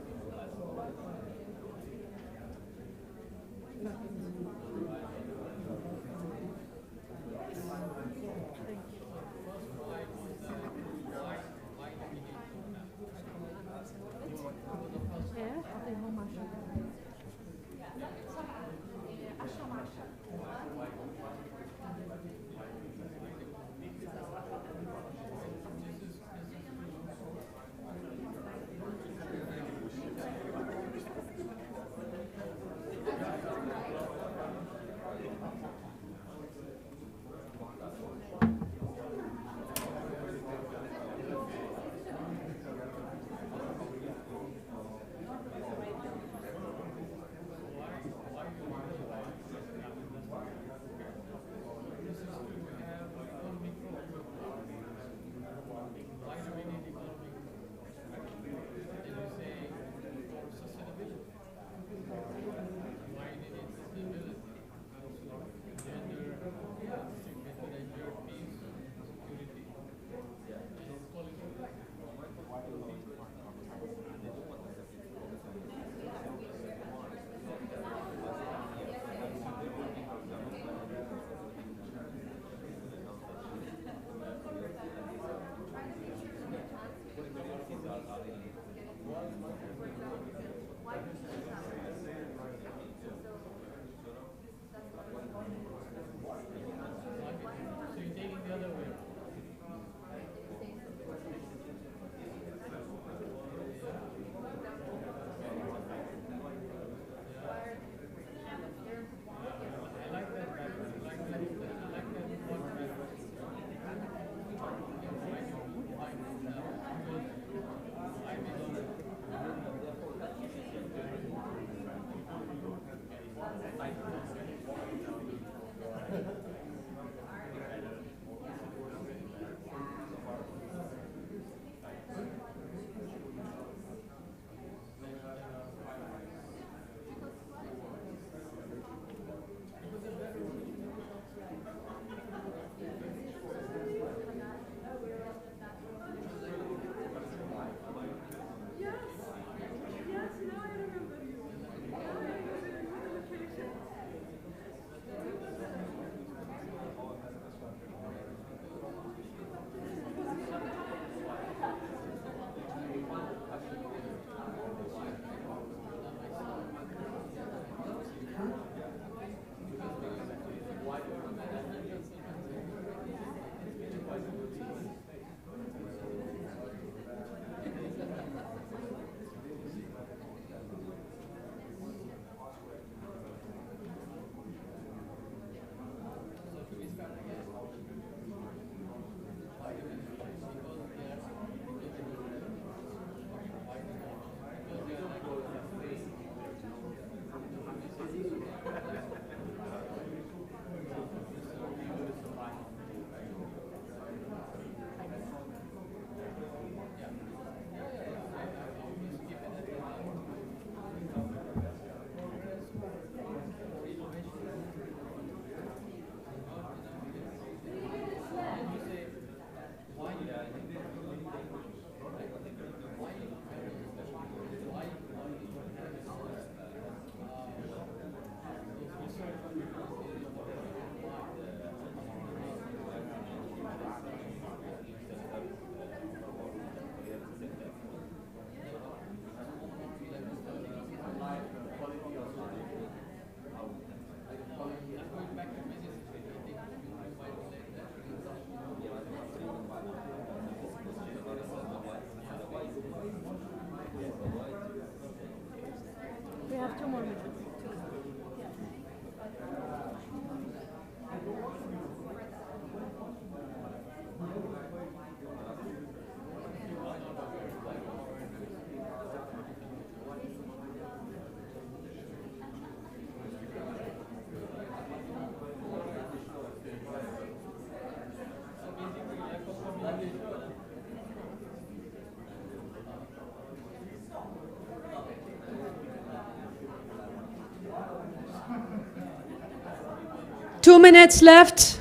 2 minutes left.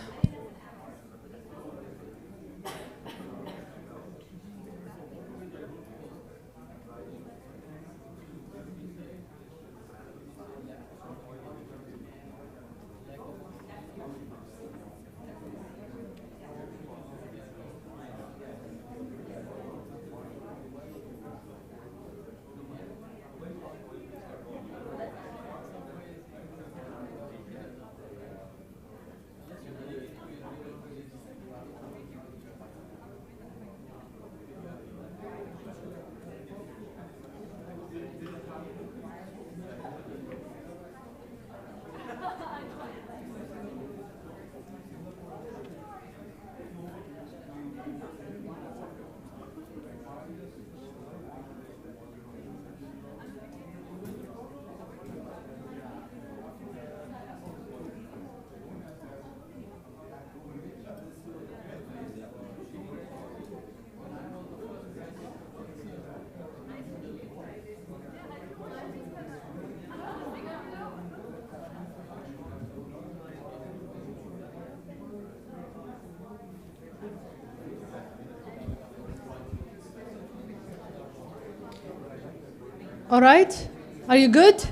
All right, are you good?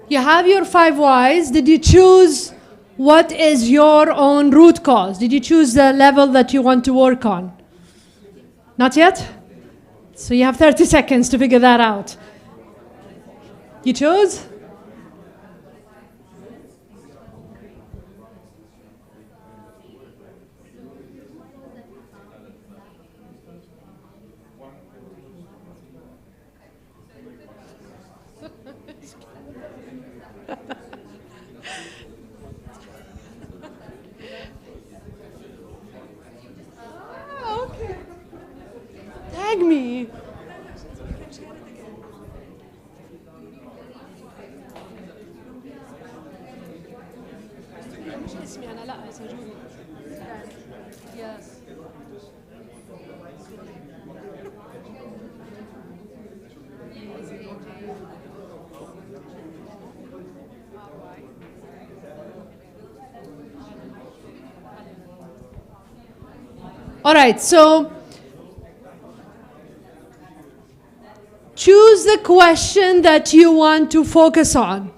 You have your 5 whys. Did you choose what is your own root cause? Did you choose the level that you want to work on? Not yet? So you have 30 seconds to figure that out. You chose? Okay. Tag me. All right, so choose the question that you want to focus on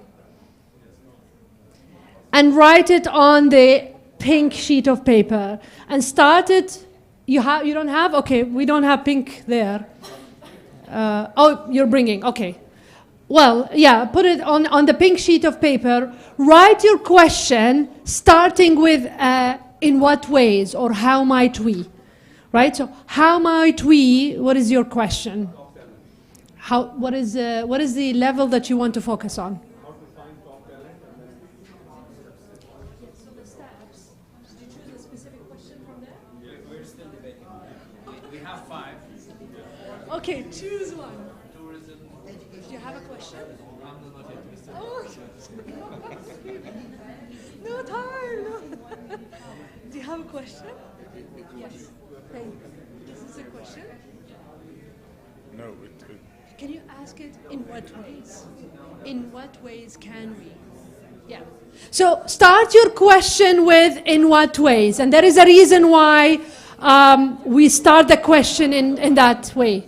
and write it on the pink sheet of paper and start it. You don't have? Okay, we don't have pink there. Oh, you're bringing, okay. Well, yeah, put it on the pink sheet of paper. Write your question starting with in what ways or how might we, right? So how might we, what is your question? What is the level that you want to focus on? How to find top talent and So the steps, did you choose a specific question from there? yeah, we're still debating. We have 5. Okay, choose one. Tourism. Do you have a question? Not yet. We still Oh, no time. No. Do you have a question? Yes. Thank you. This is a question. No, Can you ask it in what ways? In what ways can we? Yeah. So start your question with in what ways, and there is a reason why we start the question in that way.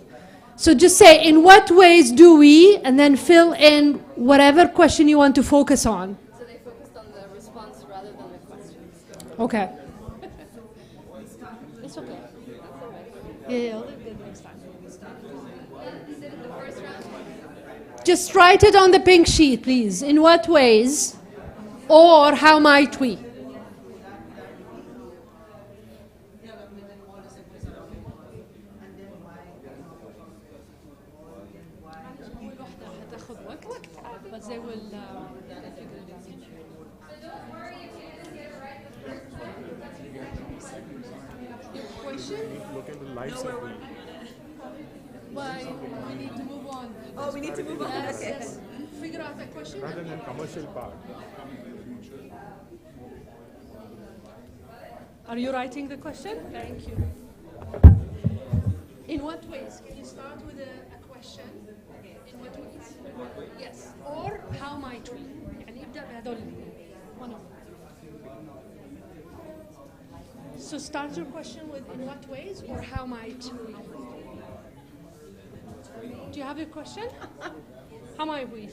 So just say in what ways do we, and then fill in whatever question you want to focus on. So they focused on the response rather than the questions. Okay. It's okay. Yeah, I'll do good next time. The first round. Just write it on the pink sheet, please. In what ways or how might we? But they will question? look at the life cycle. Why we need to move on. Oh, we need to move on. Yes, Okay. yes. Figure out the question. Rather than commercial part. Are you writing the question? Thank you. In what ways? Can you start with a question? In what ways? Yes. Or how might we? يعني ابدأ بهذول one of them. So start your question with in what ways or how might we? Do you have your question? How might we?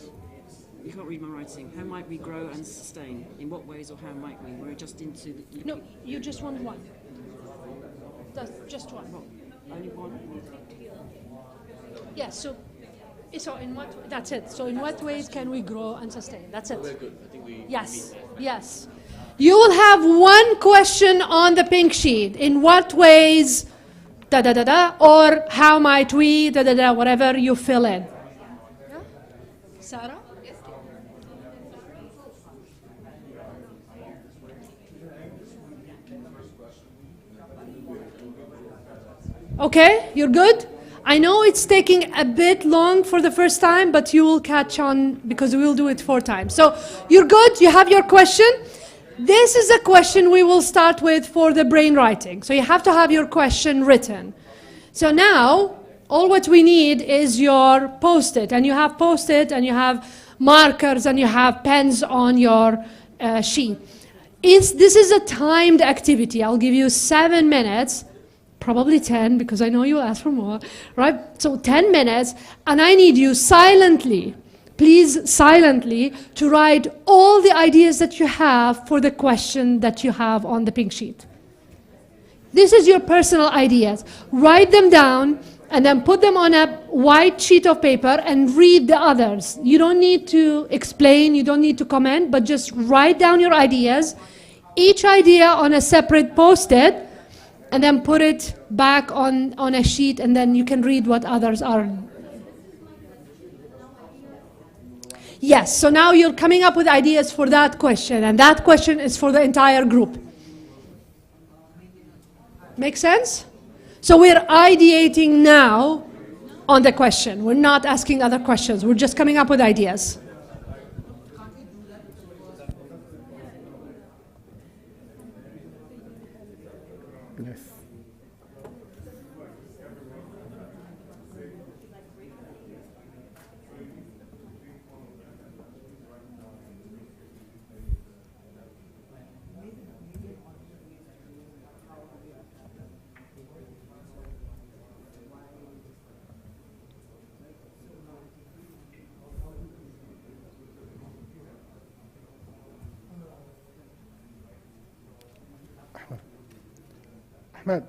You can't read my writing. How might we grow and sustain? In what ways or how might we? We're just into the... No, you just want one. That's just one. Only one? Yes, so in what, that's it. So in what ways can we grow and sustain? That's it. Very good. I think we Yes, yes. You will have one question on the pink sheet. In what ways, da da da da, or how might we, da da da, whatever you fill in. Yeah? Sarah? Okay, you're good? I know it's taking a bit long for the first time, but you will catch on because we will do it 4 times. So you're good? You have your question? This is a question we will start with for the brain writing. So you have to have your question written. So now, all what we need is your post-it. And you have post-it, and you have markers, and you have pens on your sheet. This is a timed activity. I'll give you 7 minutes. Probably 10, because I know you'll ask for more, right? So 10 minutes, and I need you silently, please silently, to write all the ideas that you have for the question that you have on the pink sheet. This is your personal ideas. Write them down, and then put them on a white sheet of paper and read the others. You don't need to explain, you don't need to comment, but just write down your ideas, each idea on a separate post-it, and then put it back on a sheet, and then you can read what others are. Yes, so now you're coming up with ideas for that question, and that question is for the entire group. Make sense? So we're ideating now on the question. We're not asking other questions. We're just coming up with ideas. Yes. Ahmed.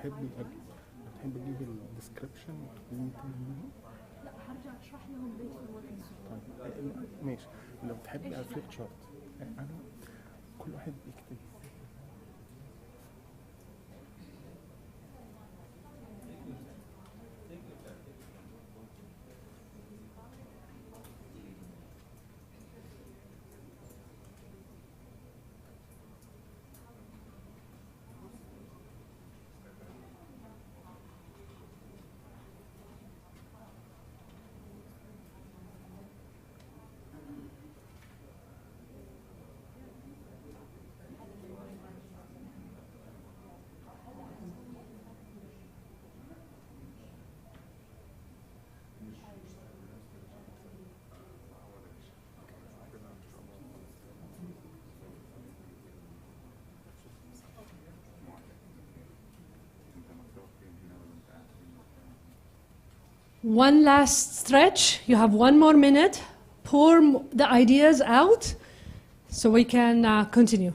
تحبي اجيب الديسكربشن لا هرجع اشرح لهم ليش طيب ماشي لو تحبي افليك شارت انا كل واحد يكتب One last stretch. You have 1 more minute. Pour the ideas out so we can continue.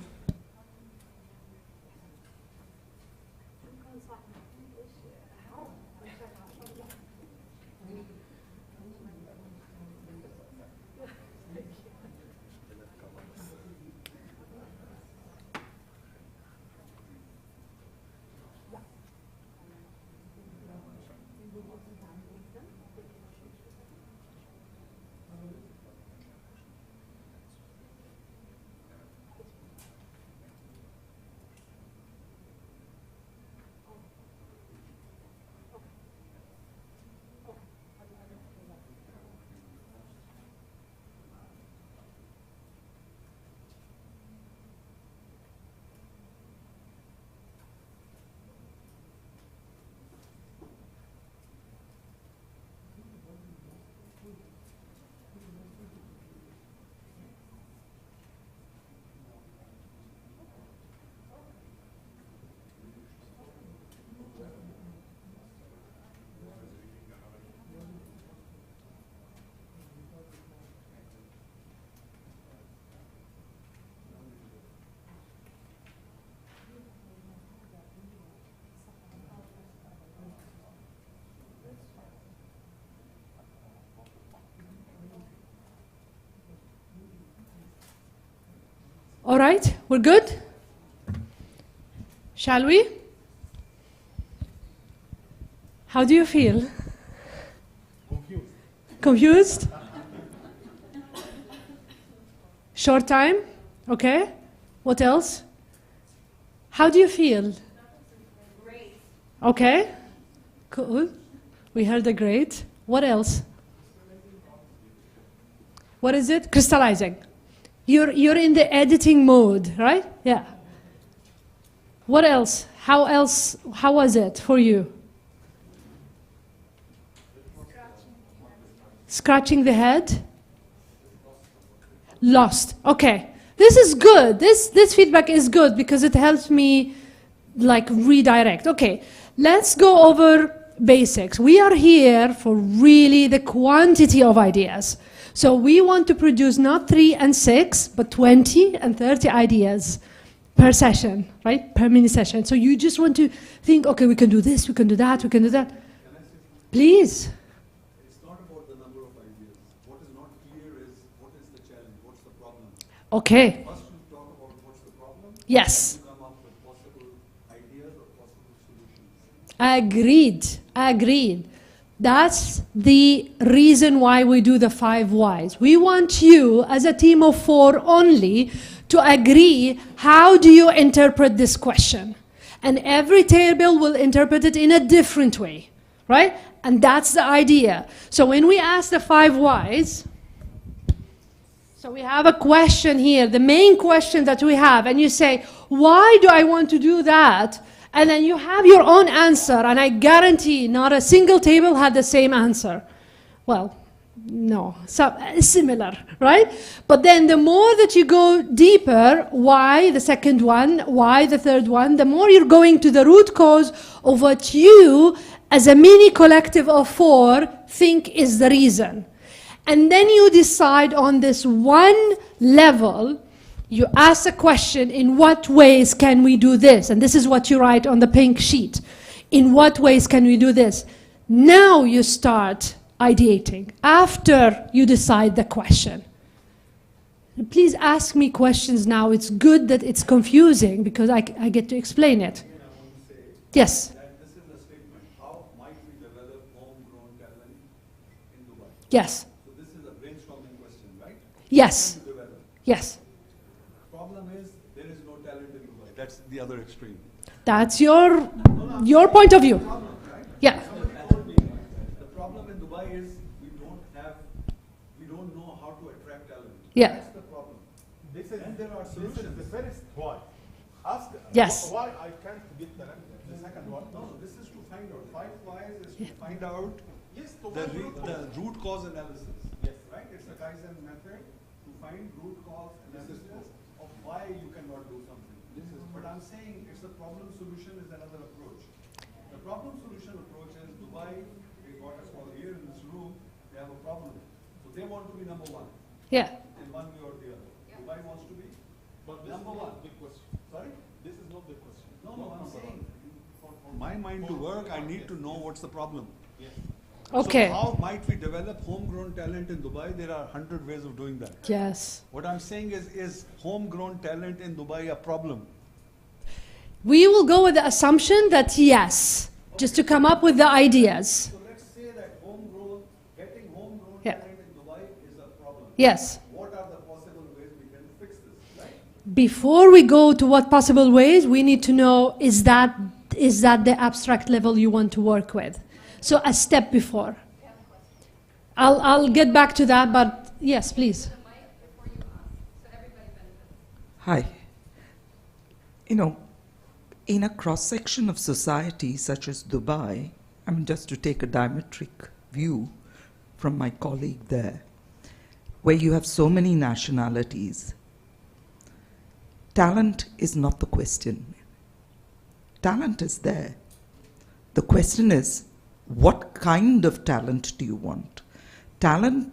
All right, we're good? Shall we? How do you feel? Confused? Short time? Okay. What else? How do you feel? Great. Okay. Cool. We heard the great. What else? What is it? Crystallizing. You're in the editing mode, right? Yeah. What else? How was it for you? Scratching the head? Lost. Okay. This is good. This feedback is good because it helps me like redirect. Okay. Let's go over basics. We are here for really the quantity of ideas. So we want to produce not 3 and 6, but 20 and 30 ideas per session, right? Per mini session. So you just want to think, okay, we can do this, we can do that, we can do that. Please. It's not about the number of ideas. What is not clear is what is the challenge, what's the problem. Okay. First you talk about what's the problem. Yes. Then you come up with possible ideas or possible solutions. Agreed. Agreed. That's the reason why we do the 5 whys. We want you, as a team of 4 only, to agree, how do you interpret this question? And every table will interpret it in a different way, right? And that's the idea. So when we ask the 5 whys, so we have a question here, the main question that we have, and you say, why do I want to do that? And then you have your own answer, and I guarantee not a single table had the same answer. Well, no, similar, right? But then the more that you go deeper, why the second one, why the third one, the more you're going to the root cause of what you, as a mini collective of 4, think is the reason. And then you decide on this one level. You ask a question, in what ways can we do this? And this is what you write on the pink sheet. In what ways can we do this? Now you start ideating, after you decide the question. Please ask me questions now. It's good that it's confusing because I get to explain it. Yes. This is a statement. How might we develop homegrown talent in Dubai? Yes. So this is a brainstorming question, right? Yes. How to develop? Yes. Problem is there is no talent in Dubai. That's the other extreme. That's your point of view. Problem, right? Yeah. Somebody told me the problem in Dubai is we don't know how to attract talent. Yeah. That's the problem. And there are solutions. The first why. Ask Yes. why I can't get talent. The second one. No, this is to find out. 5 whys is to find out the root cause analysis. Yes. Right? It's a Kaizen method to find root cause analysis of why you cannot do something. But I'm saying it's a problem solution is another approach. The problem solution approach is Dubai, we got us all here in this room, they have a problem. So they want to be number one. Yeah. In one way or the other. Dubai wants to be But this number is one. not the question. Sorry? This is not the question. No, I'm saying for my mind to work, I need to know what's the problem. Yes. Okay. So how might we develop homegrown talent in Dubai? There are 100 ways of doing that. Yes. What I'm saying is homegrown talent in Dubai a problem? We will go with the assumption that yes, just to come up with the ideas. So let's say that getting homegrown Yeah. talent in Dubai is a problem. Yes. What are the possible ways we can fix this, right? Before we go to what possible ways, we need to know, is that the abstract level you want to work with? So a step before. I'll get back to that, but yes, please. Hi. You know, in a cross-section of society such as Dubai, I mean, just to take a diametric view from my colleague there, where you have so many nationalities, talent is not the question. Talent is there. The question is, what kind of talent do you want? Talent,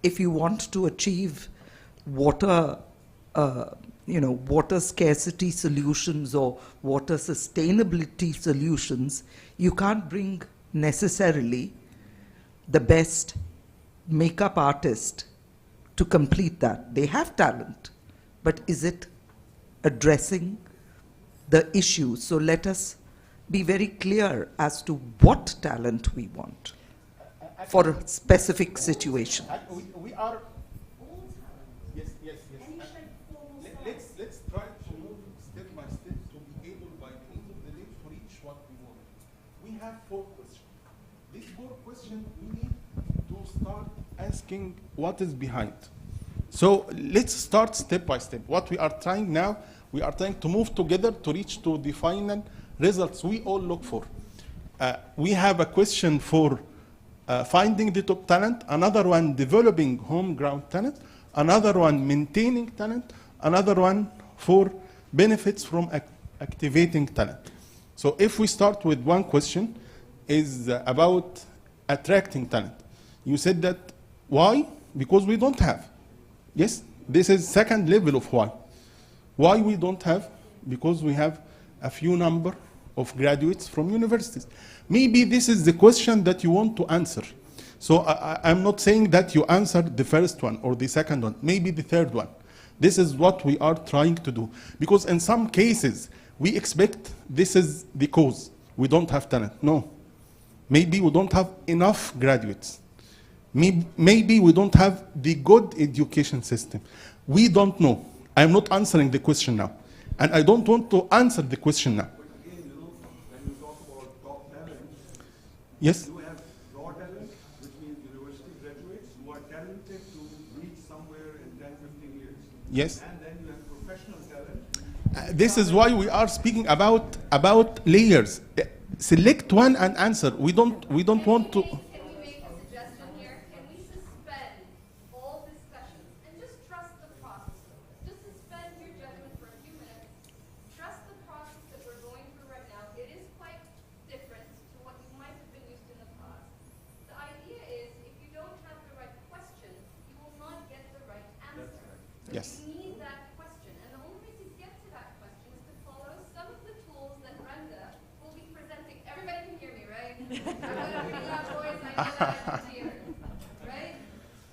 if you want to achieve water scarcity solutions or water sustainability solutions, you can't bring necessarily the best makeup artist to complete that. They have talent, but is it addressing the issue? So let us be very clear as to what talent we want for a specific situation. We are. Yes. Let's try to move step by step to be able by the end of the day to reach what we want. We have 4 questions. These 4 questions we need to start asking what is behind. So let's start step by step. What we are trying now, we are trying to move together to reach to the final results we all look for. We have a question for finding the top talent, another one developing homegrown talent, another one maintaining talent, another one for benefits from activating talent. So if we start with one question, is about attracting talent. You said that why? Because we don't have. Yes, this is second level of why. Why we don't have? Because we have a few number of graduates from universities. Maybe this is the question that you want to answer. So I'm not saying that you answered the first one or the second one, maybe the third one. This is what we are trying to do. Because in some cases, we expect this is the cause. We don't have talent. No. Maybe we don't have enough graduates. Maybe we don't have the good education system. We don't know. I'm not answering the question now. And I don't want to answer the question now. But again, when you talk about top talent, Yes? you have raw talent, which means university graduates who are talented to reach somewhere in 10, 15 years. Yes. And then you have professional talent. This is why we are speaking about layers. Select one and answer. We don't want to. Can we make a suggestion here? Can we suspend all discussions and just trust the process? Just suspend your judgment for a few minutes. Trust the process that we're going through right now. It is quite different to what you might have been used to in the past. The idea is, if you don't have the right question, you will not get the right answer. So Yes. you need that question. And the only way to get to that question is to follow some of the tools that Randa will be Right?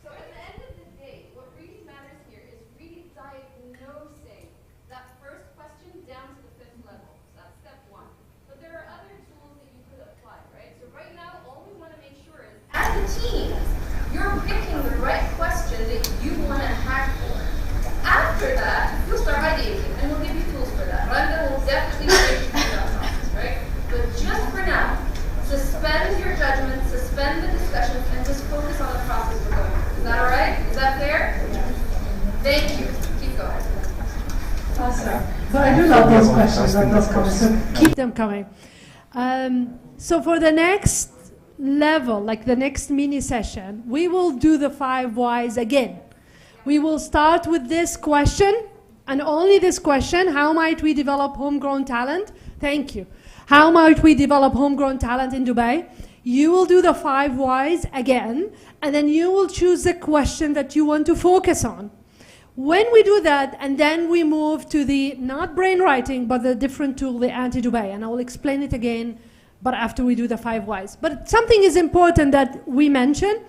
So at the end of the day, what really matters here is really diagnosing that first question down to the fifth level. So that's step one. But there are other tools that you could apply, right? So right now, all we want to make sure is, as a team, you're picking the right question that you want to hack for. After that, you'll start ideating, and we'll give you tools for that. Rhonda will definitely take you through that process, right? But just for now, suspend your judgment, suspend the discussions, and just focus on the process we're going through. Is that all right? Is that fair? Thank you. Keep going. Awesome. But I do love those questions and those comments, so keep them coming. So for the next level, like the next mini session, we will do the 5 whys again. We will start with this question, and only this question: how might we develop homegrown talent? Thank you. How might we develop homegrown talent in Dubai? You will do the 5 whys again, and then you will choose the question that you want to focus on. When we do that, and then we move to the, not brainwriting, but the different tool, the anti-Dubai, and I will explain it again, but after we do the 5 whys. But something is important that we mention.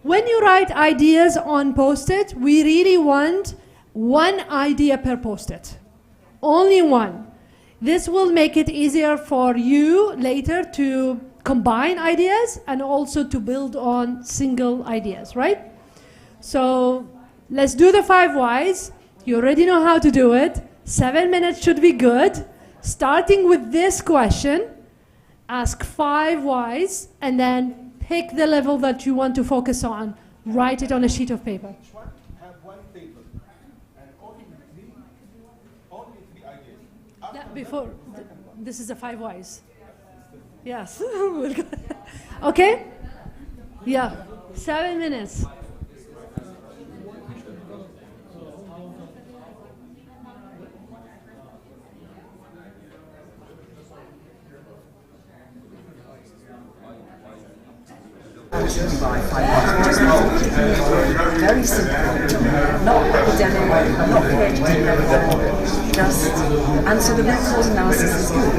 When you write ideas on Post-it, we really want 1 idea per Post-it. Only 1. This will make it easier for you later to combine ideas and also to build on single ideas, right? So let's do the 5 whys. You already know how to do it. 7 minutes should be good. Starting with this question, ask 5 whys, and then pick the level that you want to focus on. Write it on a sheet of paper. Each one have 1 paper, and only 3 ideas. Yeah, before, this is the 5 whys. Yes. We'll go. Okay? Yeah. 7 minutes. Very simple, not academic, not PhD, just answer the root cause analysis is good.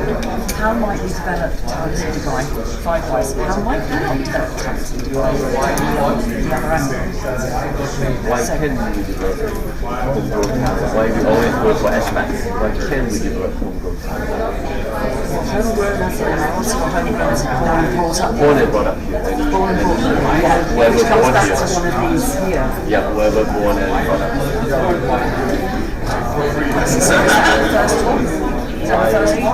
How might we develop talent in Dubai? 5 whys. How might we not develop talent in Dubai? The other angle. Why can we develop homegrown talent? Why we always go for SMAX? Why can we develop homegrown talent? Homegrown, I think, also homegrown is born and brought up here. Born and brought up here, yeah. Whoever Which comes born back here. to one of these here. Yeah, whoever born and brought up here. Is that the first one? Is that the first one?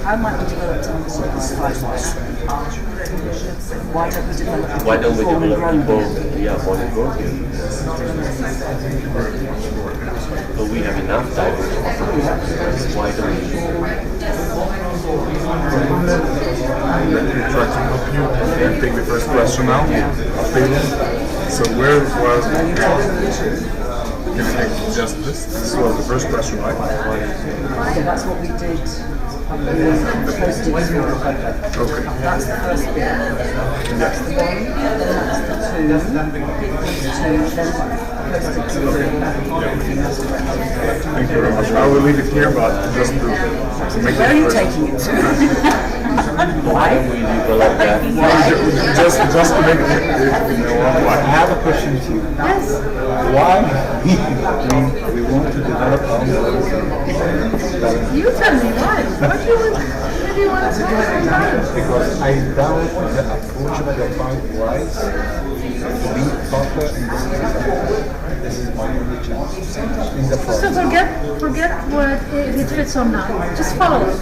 How might we develop talent in these 5 whys? Why don't we develop people Why don't we born and develop grown people, here? yeah, born and grown here? But we have enough diverse populations. Why don't we? Let me try to help you and take the first question now. So where was can I take just this? This was the first question, right? Yeah, that's what we did. Posted okay. That's the first bit. That's the 1, then that's the 2, then posted to Thank you very much. I will leave it here, but just to make Where are you it taking it to? Why don't we develop that? Just to make it, I have a question to you. Yes. Why we want to develop our You tell me why. What do you want to talk about? Because I doubt the approach of the 5 whys to be proper in this case. This is my only chance in the So forget what if it fits or not. Just follow it.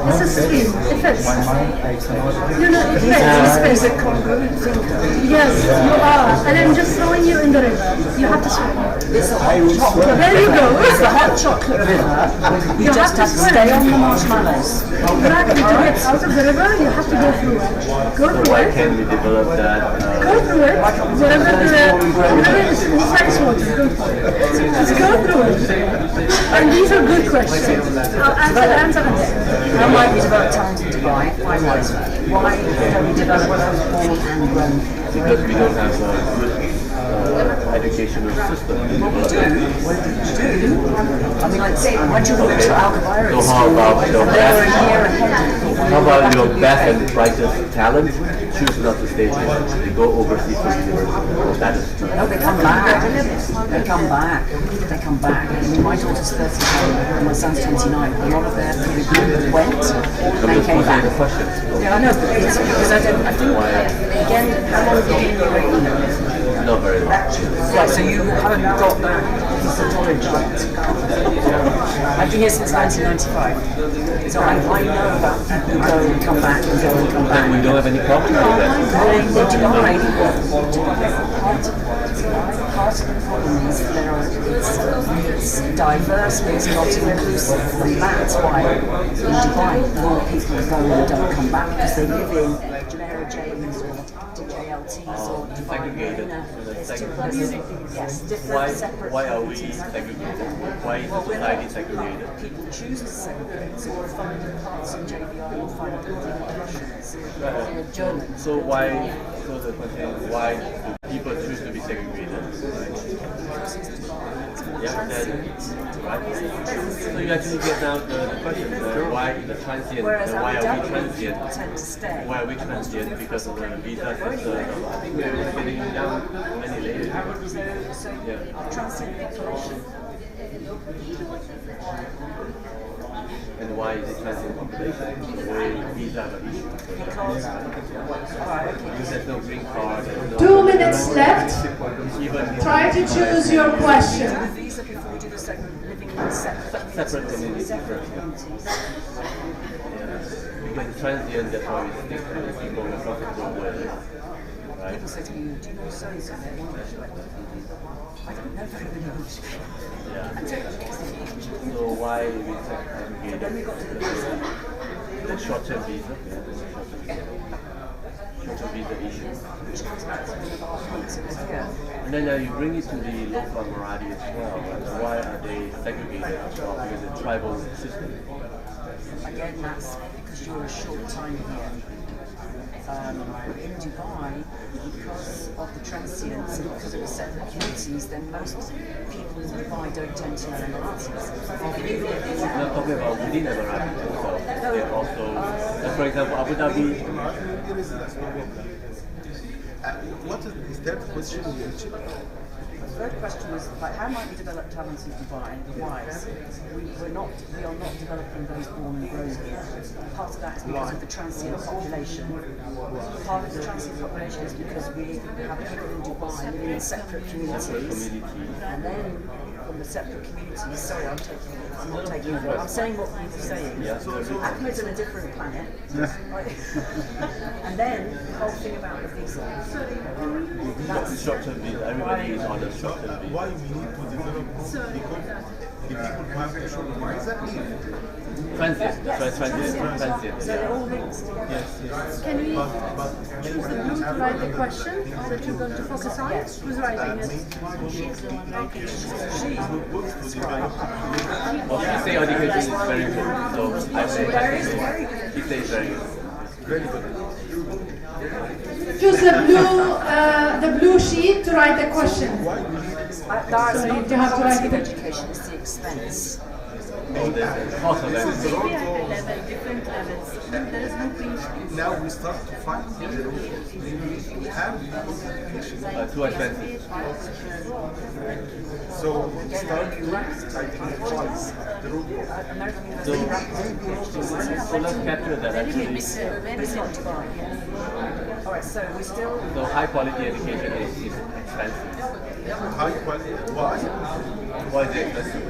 This is stream. It fits. My mind, I cannot. It fits. Is a congruent thinker? Yes, you are. And I'm just throwing you in the river. You have to swim. It's a hot chocolate. There you go. It's the hot chocolate river. You just have to stay on the marshmallows. Exactly. To get out of the river, you have to go through it. Go through Why it. can we develop that? Go through it. Whatever is nice water, go through it. Just go through it. And these are good questions. I'll answer them. How might we develop talent in Dubai? 5 whys. Why don't we develop born and grown? Because we don't have a good educational system. What we do? I mean, like, say, when you look to Al Kabaira's So how about school, they were a year ahead of the How about your best and brightest talent choose not to stay here? They go overseas to university. That is true. No, they come back. They come back. They come back. I mean, my daughter's 32 and my son's 29. A lot of their group went and they came back. Yeah, I know, but it's because I think, again, how long have you been in UAE? Not very long. Right, so you haven't got that piece of knowledge yet. I've been here since 1995. So I know about people who go and come back and go and come back. And we don't have any problem with that. Part of the problem is it's diverse, but it's not inclusive. And that's why in Dubai, more people go and don't come back because they live in Jumeirah James or JLTs or segregated. Yes, different separate. Why are we segregated? Why is the society segregated? People choose to segregate. So we're finding parts in JBI or finding Russians or Germans. So why? So the question is, why do people choose to be segregated? Yeah, right. So you actually get down to the question: why the transient? Why are we transient? Why are we transient? Because of the visa system. I think we're getting down many layers. Yeah. Transient population. And why is it transient population? Why visa are an issue? Because there's no green card. 2 minutes left. Try to choose your question. Separate communities. Because transient, that's why we stick to the people who profit with. Right? People say to me, do you know so-and-so? I don't know very many English. So why we segregated? Then we got to the visa. The short-term visa. Short-term visa issue. Which comes back to the points of here. And then you bring it to the local Emirati as well. Right? Why are they segregated as well? Because the tribal system. Again, that's because you're a short time here. In Dubai, because of the transients and because of the separate communities, then most people in Dubai don't tend to learn Emirati. We're not talking about within Emirati also. They're also, for example, Abu Dhabi. What is the third question you mentioned? The third question is like, how might we develop talents in Dubai? Why? We are not developing those born and grown here. Part of that is because of the transient population. Part of the transient population is because we have people in Dubai living in separate communities. And then from the separate communities, sorry, I'm not taking over. I'm saying what you're saying. Ahmed's on a different planet. And then the whole thing about the visa. That's the short-term visa. Everybody is on a short-term visa. Why we need to develop because the people who have the short-term visa leave. Transient. Transient. So they're all mixed together. Yes. Can we choose the blue to write the question that you're going to focus on? Who's writing it? She's the one writing. Well, she say education is very good, so I say she says very good. Very good. Choose the blue sheet to write the question. So you have to write the education is the expense. Different levels. There is no green. Now we start to find the root. We have education. Too expensive. So we start to identify the root. So let's capture that actually. But it's not Dubai. Alright, so we still. So high quality education is expensive. High quality. Why? Why is it expensive?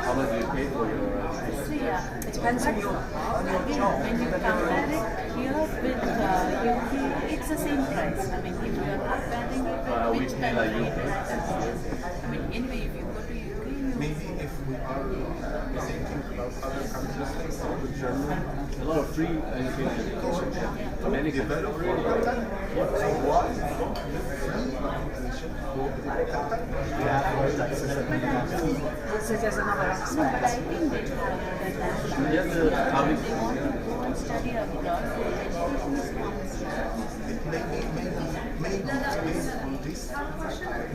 How much do you pay for your It depends on your job. When you compare it here with UK, it's the same price. I mean, if you are comparing it with which country, I mean, anyway, if you go to UK, maybe if we are thinking about other countries like South Germany, a lot of free education. Many develop so why don't we So there's another aspect. Yes, study abroad.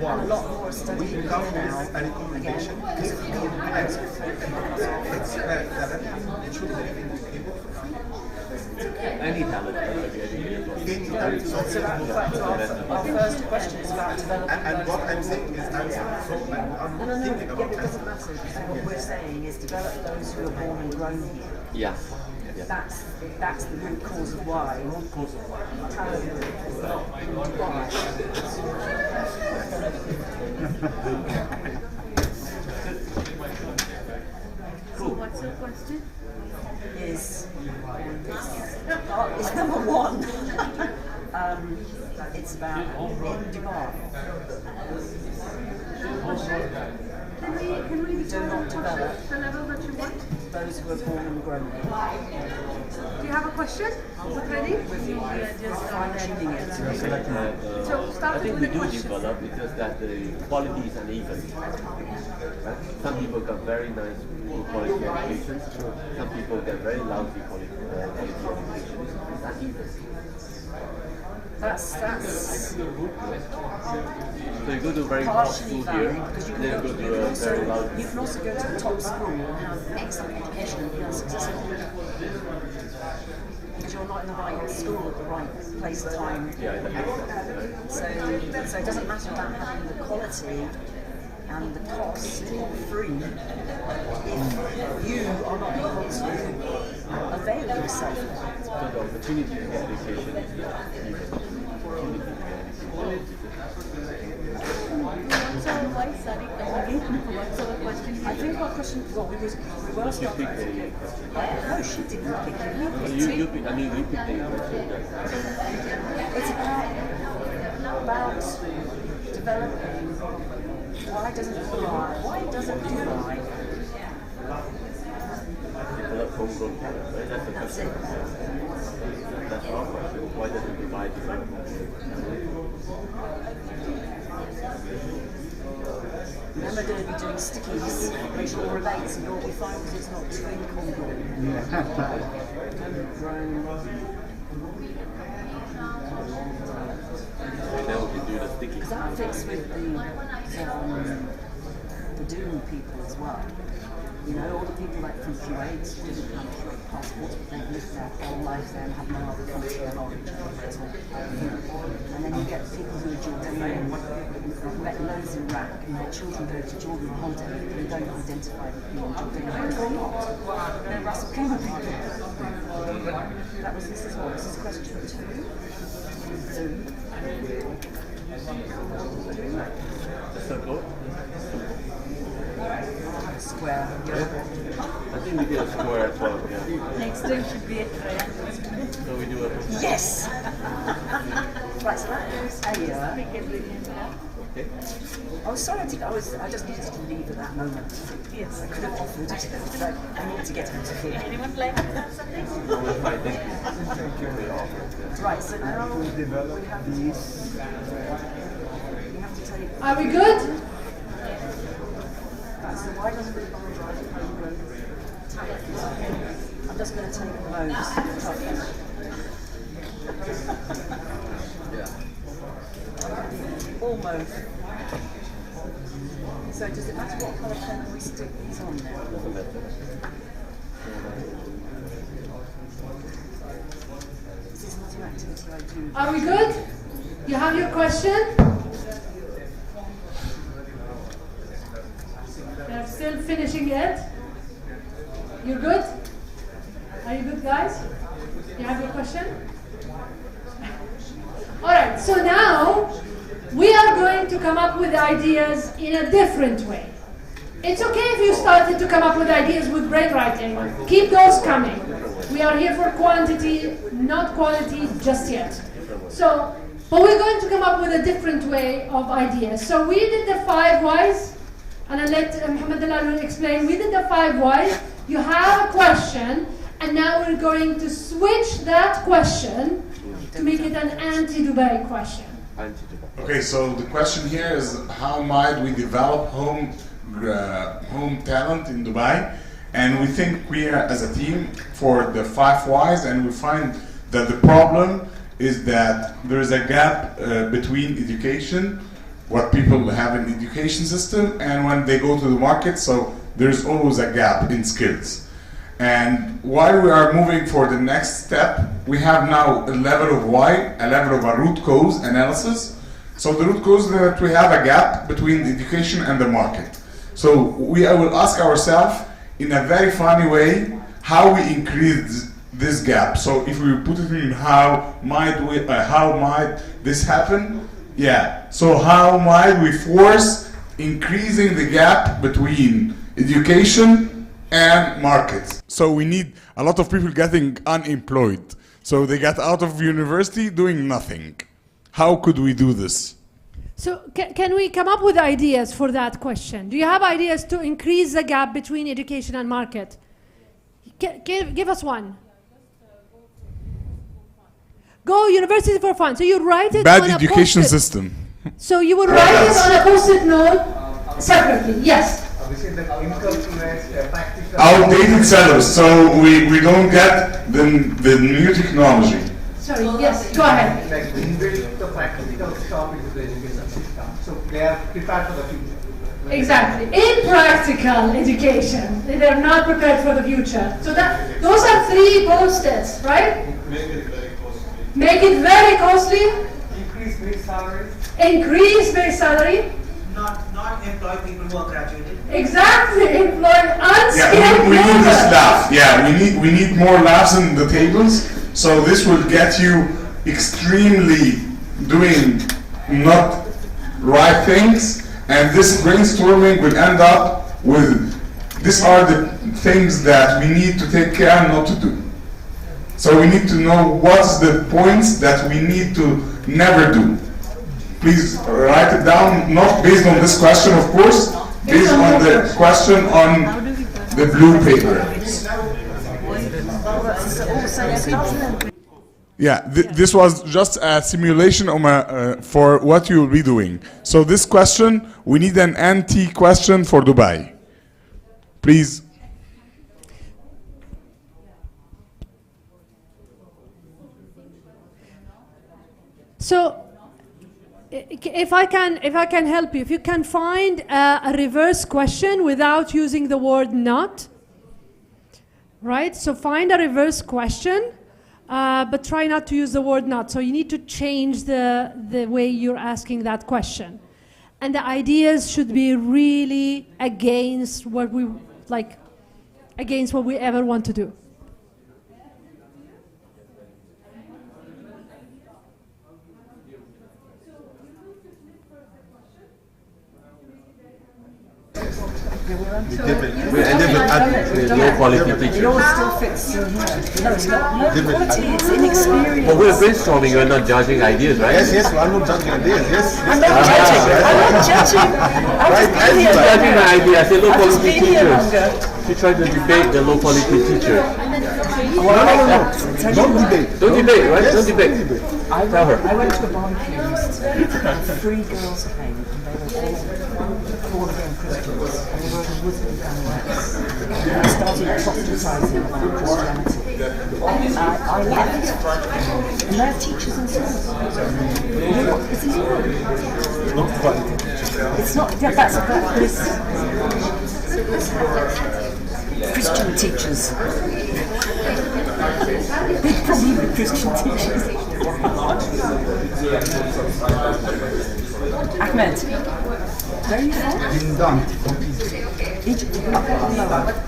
One, a lot more study we come with a recommendation because of the impact. It should be able for free. any talent that might be educated. So that, in fact, our first question is about developing And what I'm saying is answer. So I'm thinking about it doesn't matter. What we're saying is develop those who are born and grown here. Yeah. That's the root cause of why. Root cause of why. Talent is not why. So what's your question? Is number one. It's about in Dubai. Can we do not develop the level that you want? those who are born and grown here. Do you have a question? Is it ready? We're just fine-tuning it. So start I think with we the do question. develop, it's just that the quality is uneven. Right? Some people got very nice quality education, some people get very lousy quality education. It's uneven. That's So you go to a very top school here, then you go to a very lousy. You can also go to a top school and have excellent education and be unsuccessful. Because you're not in the right school at the right place, time. So it doesn't matter about having the quality and the cost free if you are not able to avail yourself of that. So the opportunity to get education is not even. So why study coming? What's our question? I think our question, well, we were starting. No, she didn't pick it. You pick the question. It's about developing. Why doesn't Dubai develop homegrown talent, right? That's the question. That's our question. Why doesn't Dubai develop Remember to be doing stickies, make sure it relates, and you'll be fine because it's not too homegrown. Now we can do the sticky. Because that fits with the Doom people as well. You know, all the people that from Kuwait didn't have Kuwait passports, but they've lived their whole life there and have no other country of origin at all. And then you get people who are Jordanian, I've met loads in Iraq, and their children go to Jordan on holiday and don't identify with being Jordanian. They're not. They're Russell Khama people. This is question 2. The circle? Square. I think we did a square as well, yeah. Next thing should be a triangle. So we do a... Yes! Right, so that goes here. Okay. Oh, sorry, I just needed to leave at that moment. Yes, I could have offered it, but I need to get out of here. Anyone like to have something? Thank you. Right, so now we have these. We have to take. Are we good? So why doesn't the bar drive homegrown talent? I'm just going to take those. Almost. So does it matter what colour pen we stick these on there? Doesn't matter. This is not an activity I do. Are we good? You have your question? They're still finishing it. You're good? Are you good, guys? You have your question? All right, so now we are going to come up with ideas in a different way. It's okay if you started to come up with ideas with brainwriting. Keep those coming. We are here for quantity, not quality just yet. So, but we're going to come up with a different way of ideas. So we did the 5 whys, and I'll let Muhammad Dalal explain. We did the 5 whys. You have a question, and now we're going to switch that question to make it an anti-Dubai question. Okay, so the question here is how might we develop home talent in Dubai? And we think we are as a team for the 5 whys, and we find that the problem is that there is a gap between education, what people have in education system, and when they go to the market, so there's always a gap in skills. And while we are moving for the next step, we have now a level of why, a level of a root cause analysis. So the root cause is that we have a gap between the education and the market. So I will ask ourselves in a very funny way how we increase this gap. So if we put it in how might this happen? Yeah. So how might we force increasing the gap between education and markets? So we need a lot of people getting unemployed. So they get out of university doing nothing. How could we do this? So can we come up with ideas for that question? Do you have ideas to increase the gap between education and market? Give us one. Go university for fun. So you write it Bad on education a post-it. system. So you would write it on a post-it note separately. Yes. Outdated sellers, so we don't get the new technology. Sorry, yes, go ahead. Like inbuilt the practical topics of the education system, so they are prepared for the future. Exactly. Impractical education. They are not prepared for the future. So those are 3 post-its, right? Make it very costly. Make it very costly. Increase base salary. Increase base salary. Not employ people who are graduated. Exactly. Employ unskilled Yeah, we need labor. this lab. Yeah, we need more labs in the tables. So this will get you extremely doing not right things, and this brainstorming will end up with these are the things that we need to take care not to do. So we need to know what's the points that we need to never do. Please write it down, not based on this question, of course, based on the question on the blue paper. Yeah, this was just a simulation for what you will be doing. So this question, we need an anti-question for Dubai. Please. So, if I can help you, if you can find a reverse question without using the word not, right? So find a reverse question, but try not to use the word not. So you need to change the way you're asking that question. And the ideas should be really against what we ever want to do. We endeavor at low quality teachers. Yours still fits in here. No, it's not. Low quality, it's inexperienced. But we're brainstorming, we're not judging ideas, right? Yes, I'm not judging ideas, yes. I'm not judging. I'm not judging. I'm just Judging my idea, I say low I've just quality been here teachers. longer. You try to debate the low quality teacher. No. Don't debate. Don't debate, right? Don't debate. Tell her. I went to a barbecue yesterday, and 3 girls came, and they were all born again Christians, and they were in Muslim families. And I started proselytizing about Christianity. I left, and they're teachers and schools. It's easy. Not quality teachers. It's not, yeah, but it's Christian teachers. Big problem with Christian teachers. Ahmed, where are you from? Dindant. Egypt.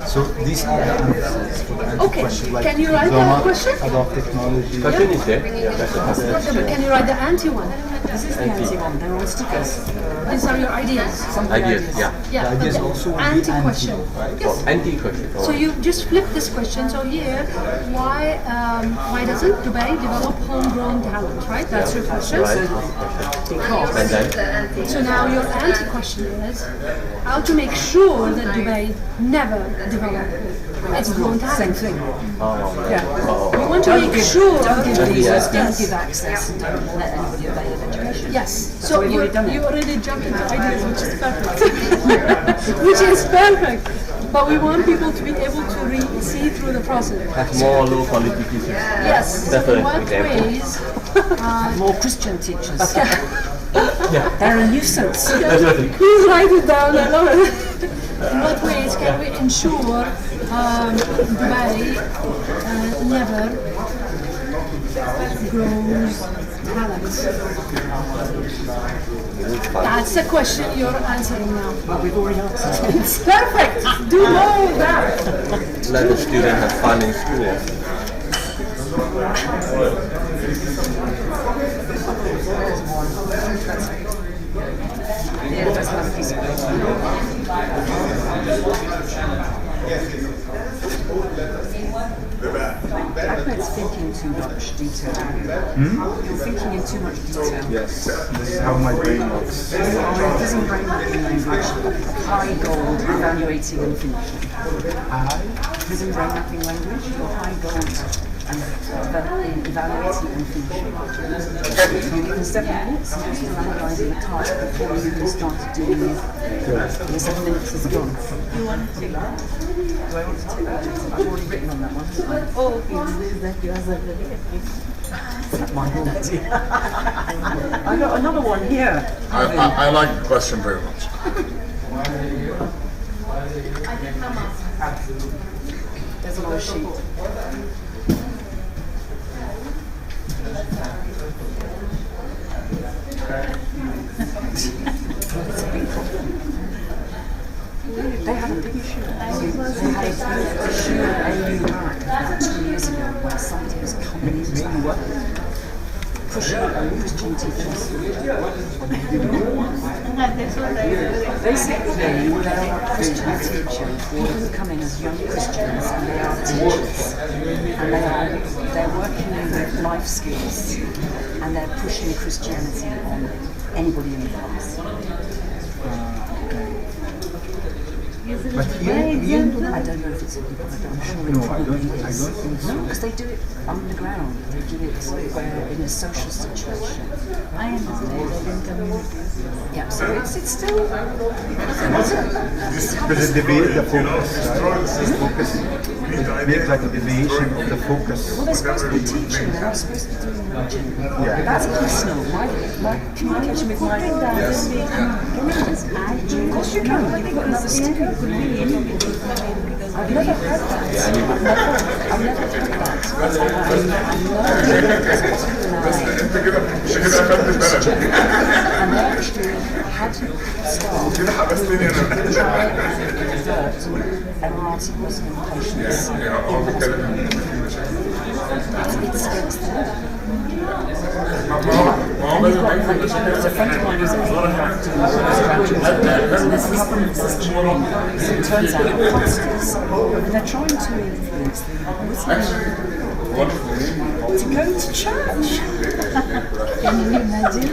So these are the answers for the Okay, can you write the question? Adopt technology. Question is there. Yeah, that's the But can you write the anti one? This is the anti-one, they're on stickers. These are your ideas. ideas, yeah. Yeah, The ideas okay. also will be Anti-question. right? Yes. Anti-question. So you just flip this question. So here, why doesn't Dubai develop homegrown talent? Right, that's your question. Right. And then? So now your anti-question is how to make sure that Dubai never develop its own talent. Same thing. Oh. We want to make sure. Don't give Yes. visas, don't give access, and don't let anybody avail of education. Yes. So So we've you already done it. already jumped into ideas, which is perfect. Which is perfect. But we want people to be able to see through the process. Have more low quality teachers. Yes. That's In an what example. ways? More Christian teachers. Yeah. They're a nuisance. That's right. Please write it down. I love it. In what ways can we ensure Dubai never grows talent. That's a question you're answering now. Well, we've already answered. It's perfect. Do know that. Let the student have fun in school. Yeah, that's another piece of Ahmed's thinking too much detail. You're thinking in too much detail. Yes, this is how my brain works. Using brain mapping language, high gold, evaluating and finishing. Using brain mapping language, you're high gold and evaluating and finishing. You're given 7 minutes and you're still analysing the task before you even started doing it. The 7 minutes is gone. You want to take that? Do I want to take that? I've already written on that one. Oh, okay. That you answered it. That's my idea. I got another one here. I like the question very much. There's another sheet. It's a big problem. They had a big issue. They had a big issue at AU about 2 years ago where somebody was coming into pushing up Christian teachers. Basically, they are Christian teachers who come in as young Christians and they are teachers. And they're working with life skills and they're pushing Christianity on anybody in the class. But here, I don't know if it's a I'm sure it probably is. No, because they do it underground. They do it where in a social situation. I understand. Yeah, so it's still. Because it deviates the focus, right? Focus. It makes like a deviation of the focus. Well, they're supposed to be teaching. They're not supposed to be doing teaching. Yeah. That's personal. My communication with my. Yes. Of course you can. You've got another student. I've never heard that. I've never heard that. And they actually had staff who try and convert MRT patients in It's against the law. There's a friend of mine who's doing this government system. So it turns out pastors, they're trying to influence the Muslims to go to church. Can you imagine?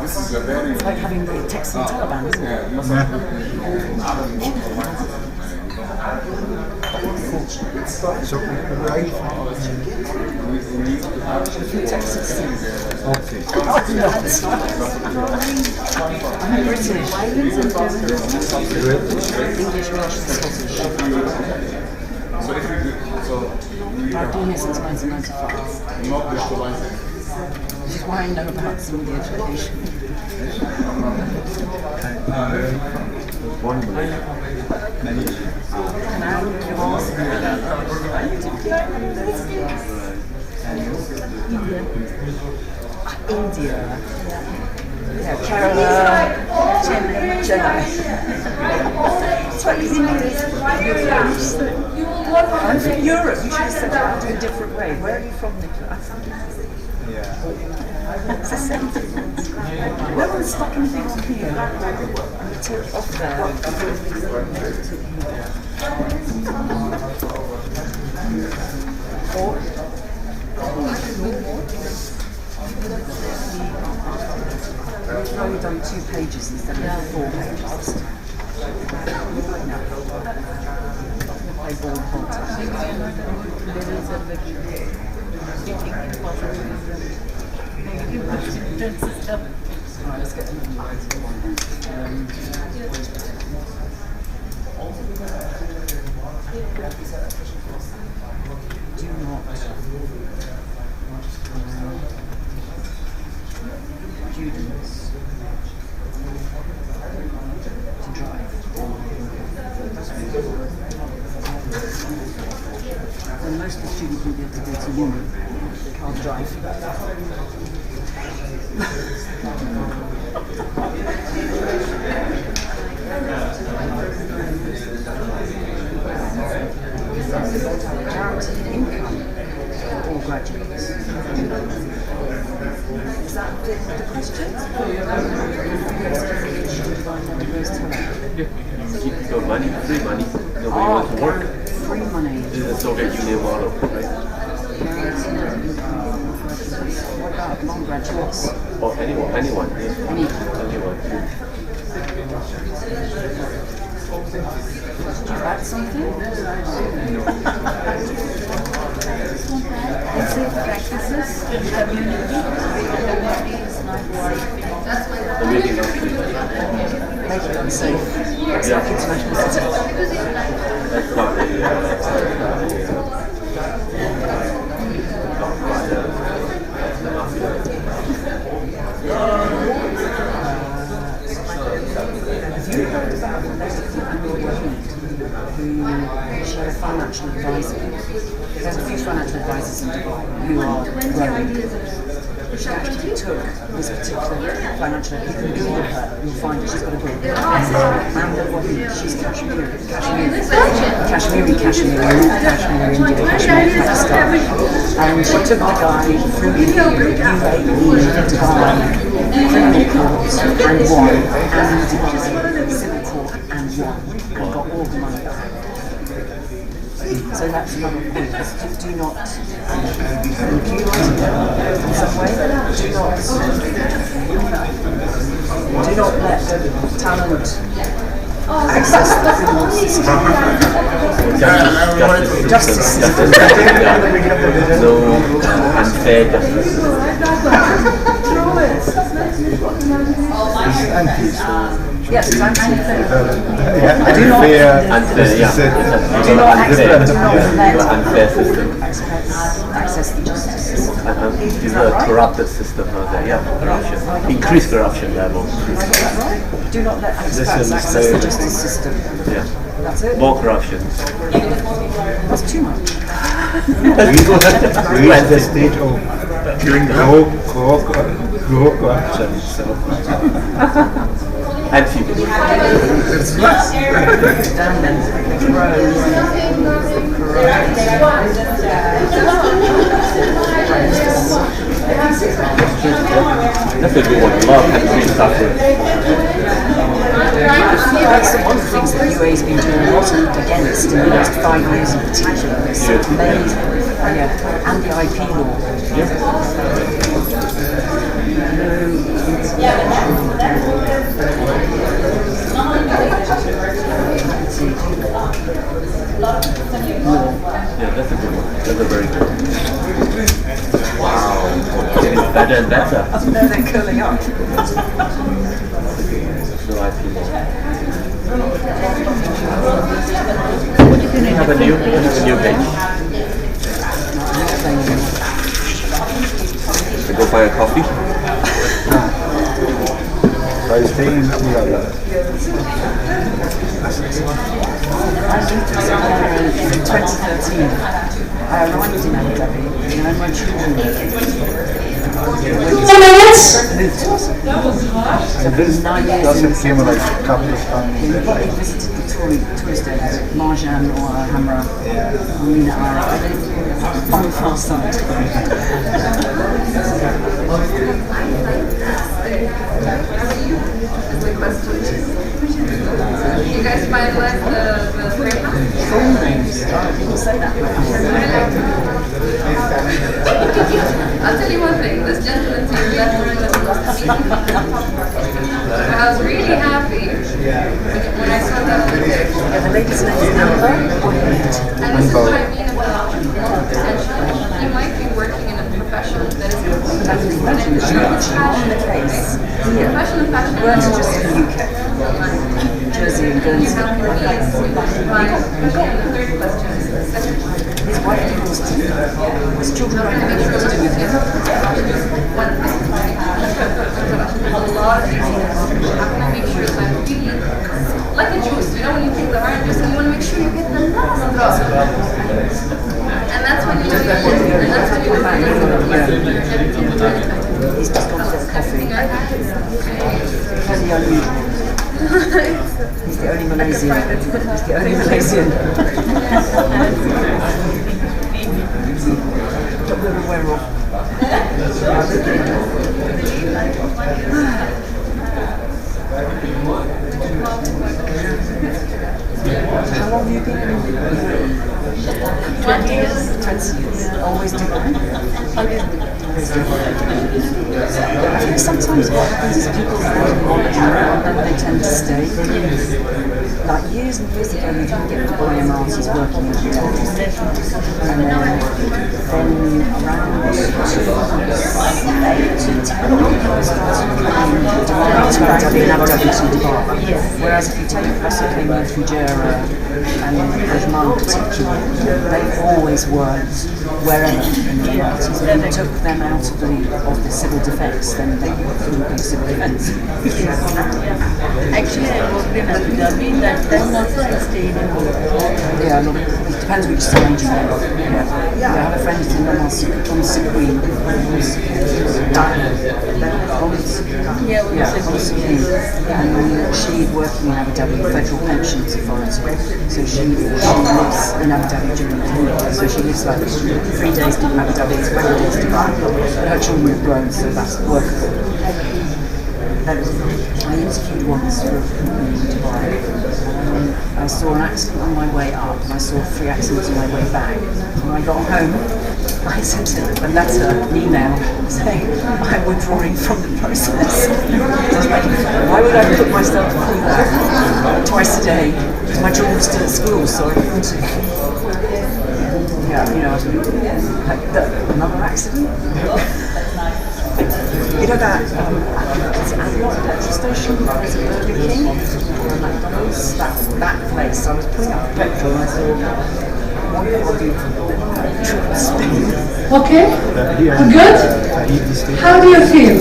It's like having the Texan Taliban, isn't it? So, right? Texas. Okay. I'm British. English, Welsh, and Scottish. I've been here since 1995. Which is why I know about some of the education. India. Yeah, Kerala, Chennai. I'm from Europe. You should have said that in a different way. Where are you from, Nicola? It's the same thing. No one's stuck anything on here. I'm take off there. We've only done 2 pages instead of 4 pages this time. I ball Alright, let's get them. Do not students to drive or can't drive. Guaranteed income for all graduates. Is that the question? Keep your money, free money. Nobody wants to work. Free money. This is the Soviet Union model, right? What about non-graduates? Or anyone. Anyone. Did you add something? Unsafe practices in community. Make it unsafe. It's like international citizenship. That's not Have you heard about the list of people who share a financial advisor? There's a few financial advisors in Dubai who are growing. She actually took this particular financial advisor. You can Google her, you'll find that she's got a book. And she's Kashmiri, Pakistan. And she took the guy through the UAE, Dubai, criminal court and won, and civil court and won, and got all the money back. So that's another point. Do not accumulate in some way. Do not let talent access the criminal system. Justice system. No unfair justice. Yes, it's unfair. Do not unfair system. Access the justice system. It's a corrupted system. Corruption. Increased corruption level. Do not let expats access the justice system. Yeah. That's it. More corruption. That's too much. We at the stage of corruption itself. And people. That's a good one. Love and free suffering. That's one of the things that UAE has been doing a lot against in the last 5 years in particular. It's made, and the IP law. Yeah, that's a good one. That's a very good one. Wow. Getting better and better. They're curling up. No IP law. We have a new page. I go buy a coffee. I stay in Abu Dhabi. In 2013, I arrived in Abu Dhabi and my children Doesn't seem like a couple of times. We visited the tourist areas, Marjan or Hamra, on the far side. You guys finalized the framework? Full names. People say that. I'll tell you one thing. This gentleman to your left during the meeting. I was really happy when I saw that. The lady's name is Amber. And this is what I mean about potential. You might be working in a profession that is completely On the case, profession and passion. works just in the UK. Jersey and Guernsey. The third question is the second one. His wife wants to do his children don't have anything to do with him. A lot of these things. How can I make sure that I'm really like a juice? You know, when you take the orange juice and you want to make sure you get the last drop. And that's when you know you're really unusual. He's the only Malaysian. He's the only Malaysian. Job we're aware of. How long have you been in 20 years. 20 years. Always Dubai? Always Dubai. I think sometimes what happens is people find knowledge around them, they tend to stay. Like years and years ago, we didn't get Dubai Emiratis working in hotels. And then around 2008 to 10, I started coming to Abu Dhabi and Abu Dhabi to Dubai. Whereas if you take Russell came in through Jeddah and Ajman particularly, they always worked wherever in the Emiratis. If you took them out of the civil defence, then they couldn't be civil defence. Actually, I worked in Abu Dhabi. That time also I stayed in Dubai. Yeah, look, it depends which stage you have. I have a friend who's in on Supreme. And she's working in Abu Dhabi Federal Pensions Authority. So she lives in Abu Dhabi during the week. So she lives like 3 days in Abu Dhabi, 20 days in Dubai. But her children have grown, so that's workable. I interviewed once for a company in Dubai. I saw an accident on my way up, and I saw 3 accidents on my way back. When I got home, I sent him a letter, an email, saying I'm withdrawing from the process. Why would I put myself through that twice a day? Because my children were still at school, so I couldn't. Yeah, you know, another accident. You know that petrol station where there's a Burger King or a McDonald's? That place. I was putting up petrol and I said, okay, good. How do you feel?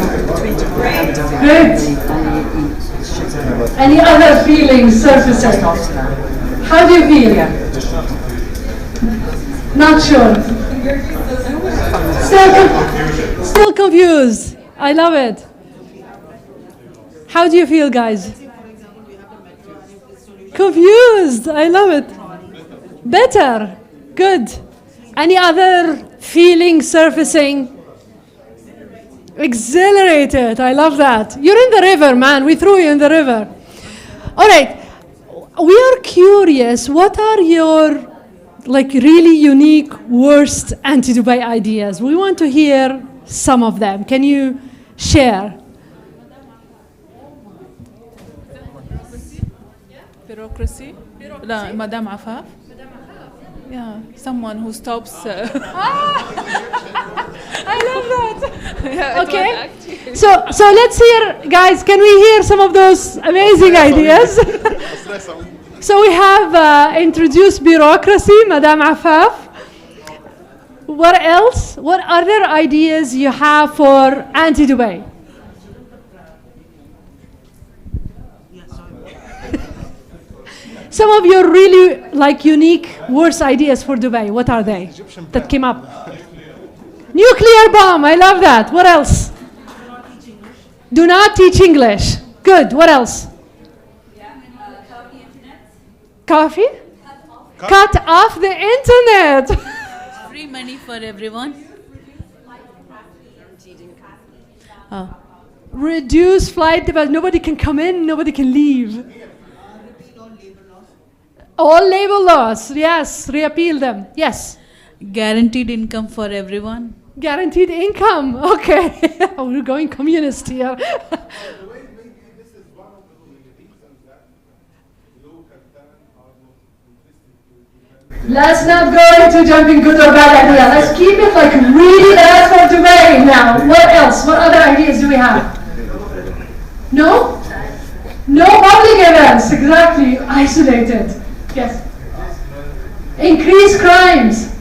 Great. Any other feelings surfacing? How do you feel? Not sure. Still confused. I love it. How do you feel, guys? Confused. I love it. Better. Good. Any other feeling surfacing? Exhilarated. I love that. You're in the river, man. We threw you in the river. All right. We are curious. What are your really unique worst anti-Dubai ideas? We want to hear some of them. Can you share? Bureaucracy. Madame Afaf. Yeah, someone who stops. I love that. Yeah, okay. So let's hear, guys. Can we hear some of those amazing ideas? So we have introduced bureaucracy, Madame Afaf. What else? What other ideas you have for anti-Dubai? Some of your really unique worst ideas for Dubai. What are they that came up? Nuclear bomb. I love that. What else? Do not teach English. Good. What else? Coffee? Cut off the internet. Free money for everyone. Reduce flight device. Nobody can come in, nobody can leave. All labor laws, yes, reappeal them, yes. Guaranteed income for everyone. Guaranteed income, okay. We're going communist here. Let's not go into jumping good or bad idea. Let's keep it really bad for Dubai now. What else? What other ideas do we have? No? No public events, exactly. Isolated. Yes. Increase crimes.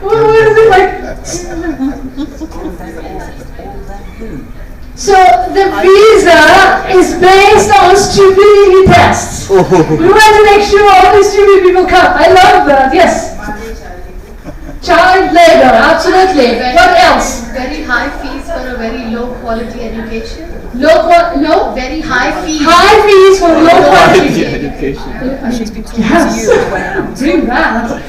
What is it So the visa is based on stupidity tests. We want to make sure all the stupid people come. I love that, yes. Child labor, absolutely. What else? very high fees for a very low quality education. No? Very high fees. High fees for low quality education. Yes. Bring that.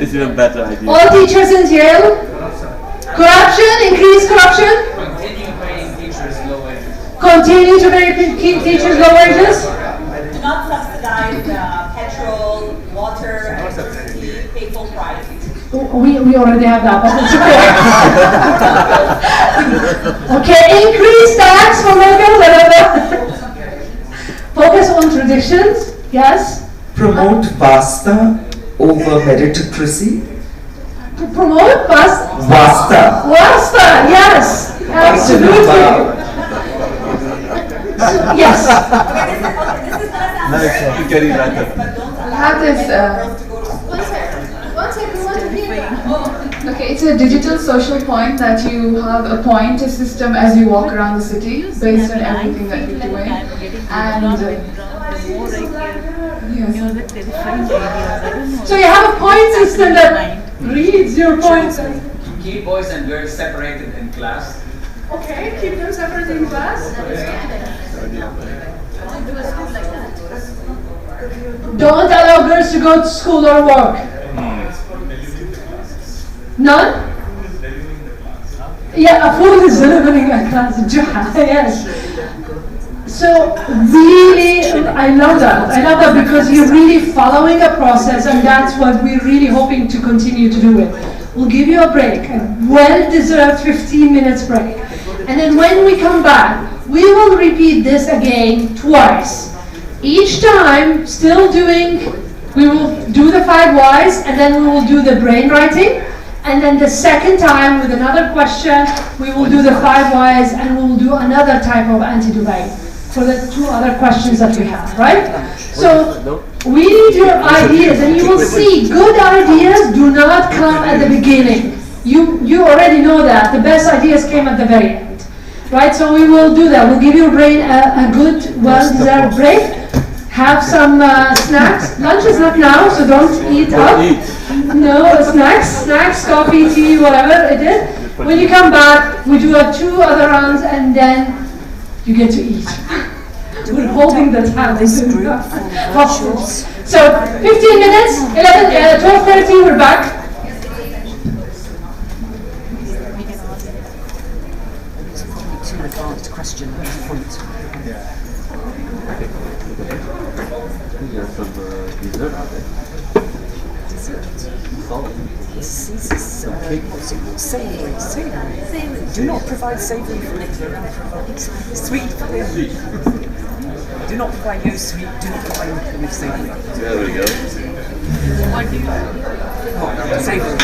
It's even better idea. All teachers in jail. Corruption, increase corruption. Continue to pay teachers low wages. Do not subsidize petrol, water, electricity, pay full price. We already have that, but it's okay. Okay, increase tax for local, whatever. Focus on traditions, yes. Promote Vasta over meritocracy. Promote Vasta. Vasta, yes, absolutely. Yes. Nice. You're getting better. That is. One second, okay, it's a digital social point that you have a pointer system as you walk around the city based on everything that you're doing. And so you have a point system that reads your points. Keep boys and girls separated in class. Okay, keep them separated in class. Don't allow girls to go to school or work. None? Yeah, a fool is delivering a class. Yes. So really, I love that. I love that because you're really following a process, and that's what we're really hoping to continue to do it. We'll give you a break, a well-deserved 15 minutes break. And then when we come back, we will repeat this again twice. Each time, still doing, we will do the 5 whys, and then we will do the brain writing. And then the second time, with another question, we will do the 5 whys, and we will do another type of anti-debate for the 2 other questions that we have, right? So we need your ideas, and you will see good ideas do not come at the beginning. You already know that. The best ideas came at the very end, right? So we will do that. We'll give your brain a good, well-deserved break. Have some snacks. Lunch is not now, so don't eat up. No, snacks, coffee, tea, whatever it is. When you come back, we do 2 other rounds, and then you get to eat. We're holding the time. So 15 minutes, 12:30, we're back. Too advanced question at this point. There's some dessert out there. Savoury. Do not provide savoury food. Sweet food. Do not provide no sweet. Do not provide no savoury. There we go. What do you? Savoury.